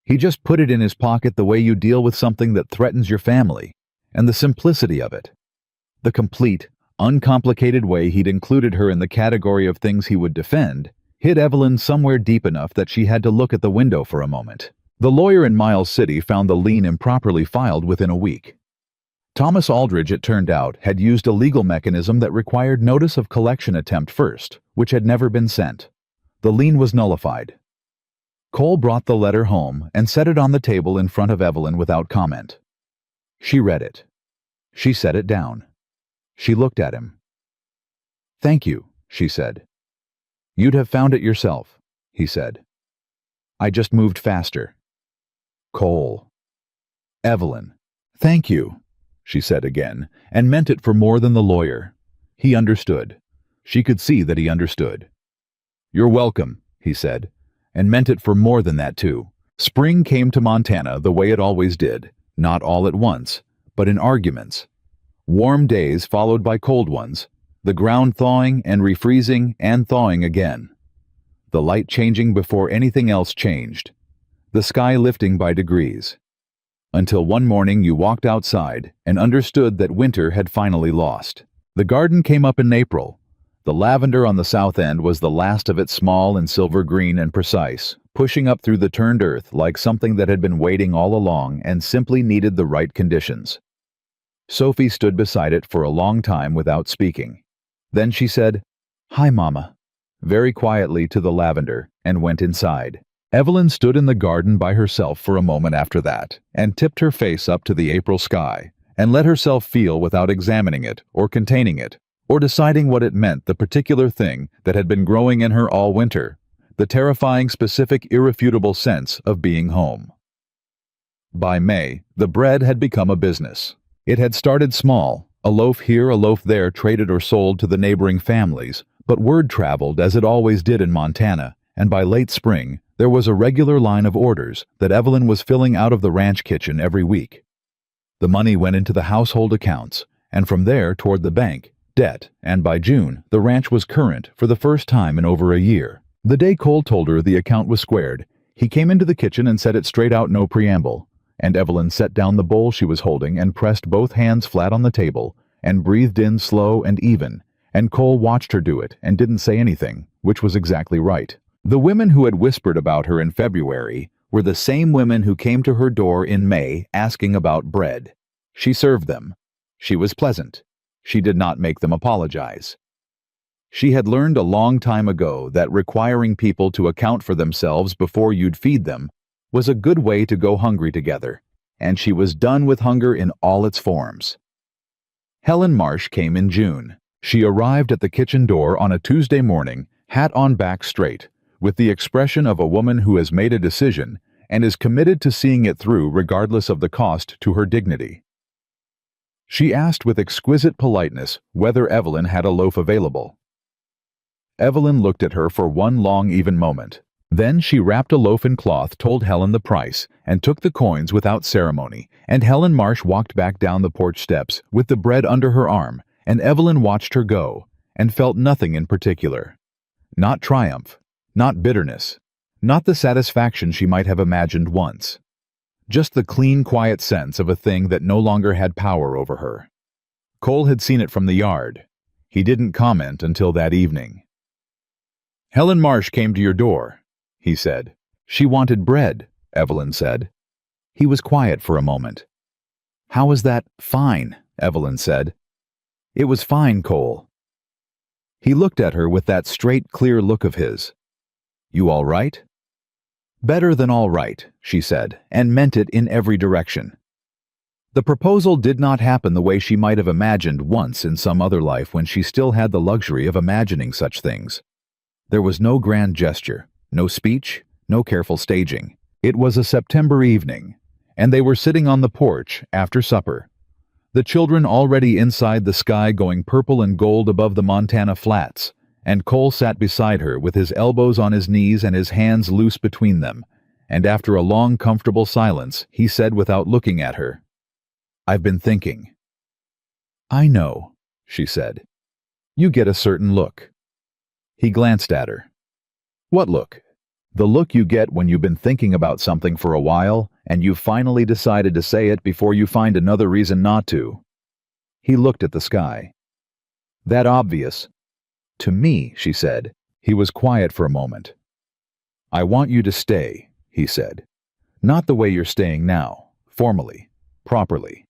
He just put it in his pocket the way you deal with something that threatens your family, and the simplicity of it. The complete, uncomplicated way he'd included her in the category of things he would defend hid Evelyn somewhere deep enough that she had to look at the window for a moment. The lawyer in Miles City found the lien improperly filed within a week. Thomas Aldridge, it turned out, had used a legal mechanism that required notice of collection attempt first, which had never been sent. The lien was nullified. Cole brought the letter home and set it on the table in front of Evelyn without comment. She read it. She set it down. She looked at him. "Thank you," she said. "You'd have found it yourself," he said. "I just moved faster." Cole. "Evelyn, thank you," she said again, and meant it for more than the lawyer. He understood. She could see that he understood. "You're welcome," he said, and meant it for more than that too. Spring came to Montana the way it always did, not all at once, but in arguments. Warm days followed by cold ones, the ground thawing and refreezing and thawing again. The light changing before anything else changed. The sky lifting by degrees. Until one morning you walked outside and understood that winter had finally lost. The garden came up in April. The lavender on the south end was the last of it, small and silver green and precise, pushing up through the turned earth like something that had been waiting all along and simply needed the right conditions. Sophie stood beside it for a long time without speaking. Then she said, "Hi, Mama," very quietly to the lavender, and went inside. Evelyn stood in the garden by herself for a moment after that, and tipped her face up to the April sky, and let herself feel without examining it, or containing it, or deciding what it meant, the particular thing that had been growing in her all winter, the terrifying, specific, irrefutable sense of being home. By May, the bread had become a business. It had started small, a loaf here, a loaf there, traded or sold to the neighboring families, but word traveled as it always did in Montana, and by late spring, there was a regular line of orders that Evelyn was filling out of the ranch kitchen every week. The money went into the household accounts, and from there toward the bank, debt, and by June, the ranch was current for the first time in over a year. The day Cole told her the account was squared, he came into the kitchen and said it straight out, no preamble, and Evelyn set down the bowl she was holding and pressed both hands flat on the table and breathed in slow and even, and Cole watched her do it and didn't say anything, which was exactly right. The women who had whispered about her in February were the same women who came to her door in May asking about bread. She served them. She was pleasant. She did not make them apologize. She had learned a long time ago that requiring people to account for themselves before you'd feed them was a good way to go hungry together, and she was done with hunger in all its forms. Helen Marsh came in June. She arrived at the kitchen door on a Tuesday morning, hat on back straight, with the expression of a woman who has made a decision and is committed to seeing it through regardless of the cost to her dignity. She asked with exquisite politeness whether Evelyn had a loaf available. Evelyn looked at her for one long even moment. Then she wrapped a loaf in cloth, told Helen the price, and took the coins without ceremony, and Helen Marsh walked back down the porch steps with the bread under her arm, and Evelyn watched her go, and felt nothing in particular. Not triumph, not bitterness, not the satisfaction she might have imagined once. Just the clean, quiet sense of a thing that no longer had power over her. Cole had seen it from the yard. He didn't comment until that evening. "Helen Marsh came to your door," he said. "She wanted bread," Evelyn said. He was quiet for a moment. "How is that fine?" Evelyn said. "It was fine, Cole." He looked at her with that straight, clear look of his. "You all right?" "Better than all right," she said, and meant it in every direction. The proposal did not happen the way she might have imagined once in some other life when she still had the luxury of imagining such things. There was no grand gesture, no speech, no careful staging. It was a September evening, and they were sitting on the porch after supper. The children already inside the sky going purple and gold above the Montana flats, and Cole sat beside her with his elbows on his knees and his hands loose between them, and after a long, comfortable silence, he said without looking at her, "I've been thinking." "I know," she said. "You get a certain look." He glanced at her. "What look?" "The look you get when you've been thinking about something for a while, and you've finally decided to say it before you find another reason not to." He looked at the sky. "That obvious?" "To me," she said. He was quiet for a moment. "I want you to stay," he said. "Not the way you're staying now, formally, properly."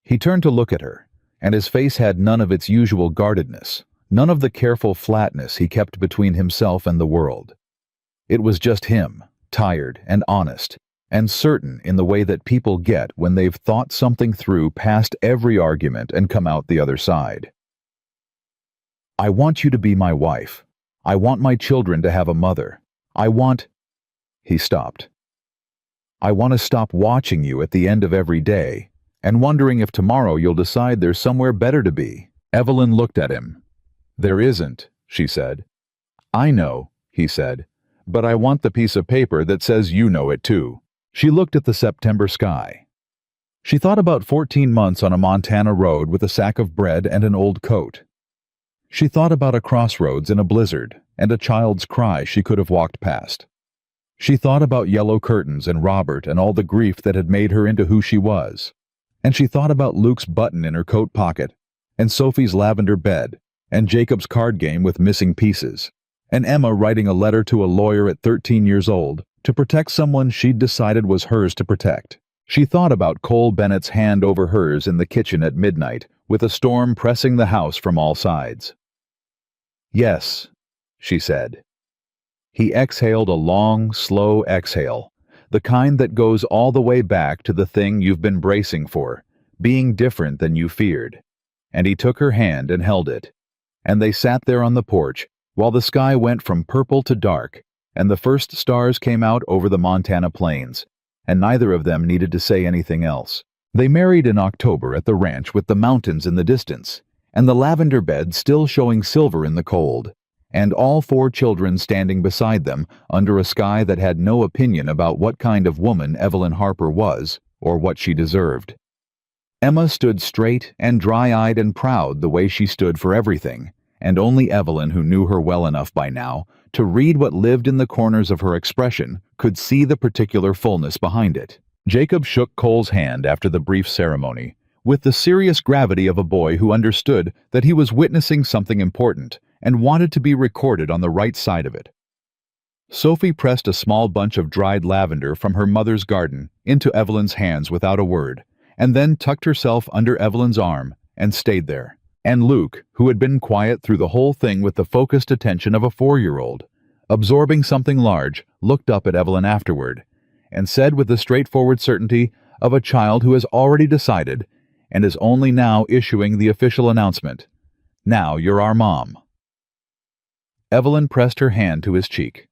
He turned to look at her, and his face had none of its usual guardedness, none of the careful flatness he kept between himself and the world. It was just him, tired and honest, and certain in the way that people get when they've thought something through past every argument and come out the other side. "I want you to be my wife. I want my children to have a mother. I want—" He stopped. "I want to stop watching you at the end of every day and wondering if tomorrow you'll decide there's somewhere better to be." Evelyn looked at him. "There isn't," she said. "I know," he said, "but I want the piece of paper that says you know it too." She looked at the September sky. She thought about 14 months on a Montana road with a sack of bread and an old coat. She thought about a crossroads in a blizzard and a child's cry she could have walked past. She thought about yellow curtains and Robert and all the grief that had made her into who she was. And she thought about Luke's button in her coat pocket, and Sophie's lavender bed, and Jacob's card game with missing pieces, and Emma writing a letter to a lawyer at 13 years old to protect someone she'd decided was hers to protect. She thought about Cole Bennett's hand over hers in the kitchen at midnight, with a storm pressing the house from all sides. "Yes," she said. He exhaled a long, slow exhale, the kind that goes all the way back to the thing you've been bracing for, being different than you feared. And he took her hand and held it. And they sat there on the porch, while the sky went from purple to dark, and the first stars came out over the Montana plains, and neither of them needed to say anything else. They married in October at the ranch with the mountains in the distance, and the lavender bed still showing silver in the cold, and all 4 children standing beside them under a sky that had no opinion about what kind of woman Evelyn Harper was or what she deserved. Emma stood straight and dry-eyed and proud the way she stood for everything, and only Evelyn, who knew her well enough by now to read what lived in the corners of her expression, could see the particular fullness behind it. Jacob shook Cole's hand after the brief ceremony, with the serious gravity of a boy who understood that he was witnessing something important and wanted to be recorded on the right side of it. Sophie pressed a small bunch of dried lavender from her mother's garden into Evelyn's hands without a word, and then tucked herself under Evelyn's arm and stayed there. And Luke, who had been quiet through the whole thing with the focused attention of a 4-year-old, absorbing something large, looked up at Evelyn afterward, and said with the straightforward certainty of a child who has already decided and is only now issuing the official announcement, "Now you're our mom." Evelyn pressed her hand to his cheek.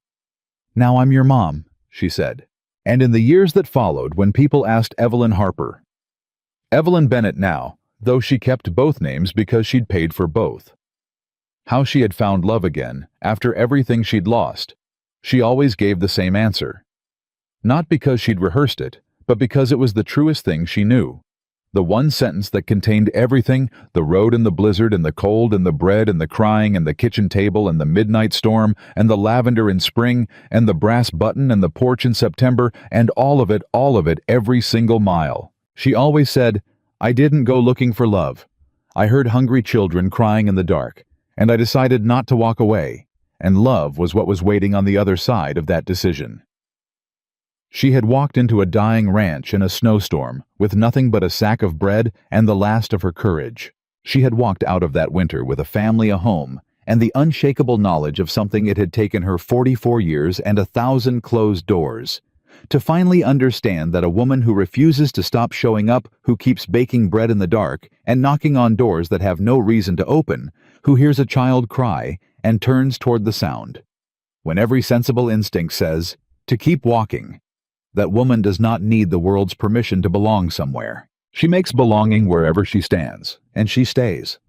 "Now I'm your mom," she said. And in the years that followed, when people asked Evelyn Harper, Evelyn Bennett now, though she kept both names because she'd paid for both, how she had found love again after everything she'd lost, she always gave the same answer. Not because she'd rehearsed it, but because it was the truest thing she knew. The one sentence that contained everything, the road and the blizzard and the cold and the bread and the crying and the kitchen table and the midnight storm and the lavender in spring and the brass button and the porch in September and all of it, every single mile. She always said, "I didn't go looking for love. I heard hungry children crying in the dark, and I decided not to walk away, and love was what was waiting on the other side of that decision." She had walked into a dying ranch in a snowstorm with nothing but a sack of bread and the last of her courage. She had walked out of that winter with a family, a home, and the unshakable knowledge of something it had taken her 44 years and 1,000 closed doors. To finally understand that a woman who refuses to stop showing up, who keeps baking bread in the dark and knocking on doors that have no reason to open, who hears a child cry and turns toward the sound, when every sensible instinct says, to keep walking, that woman does not need the world's permission to belong somewhere. She makes belonging wherever she stands, and she stays.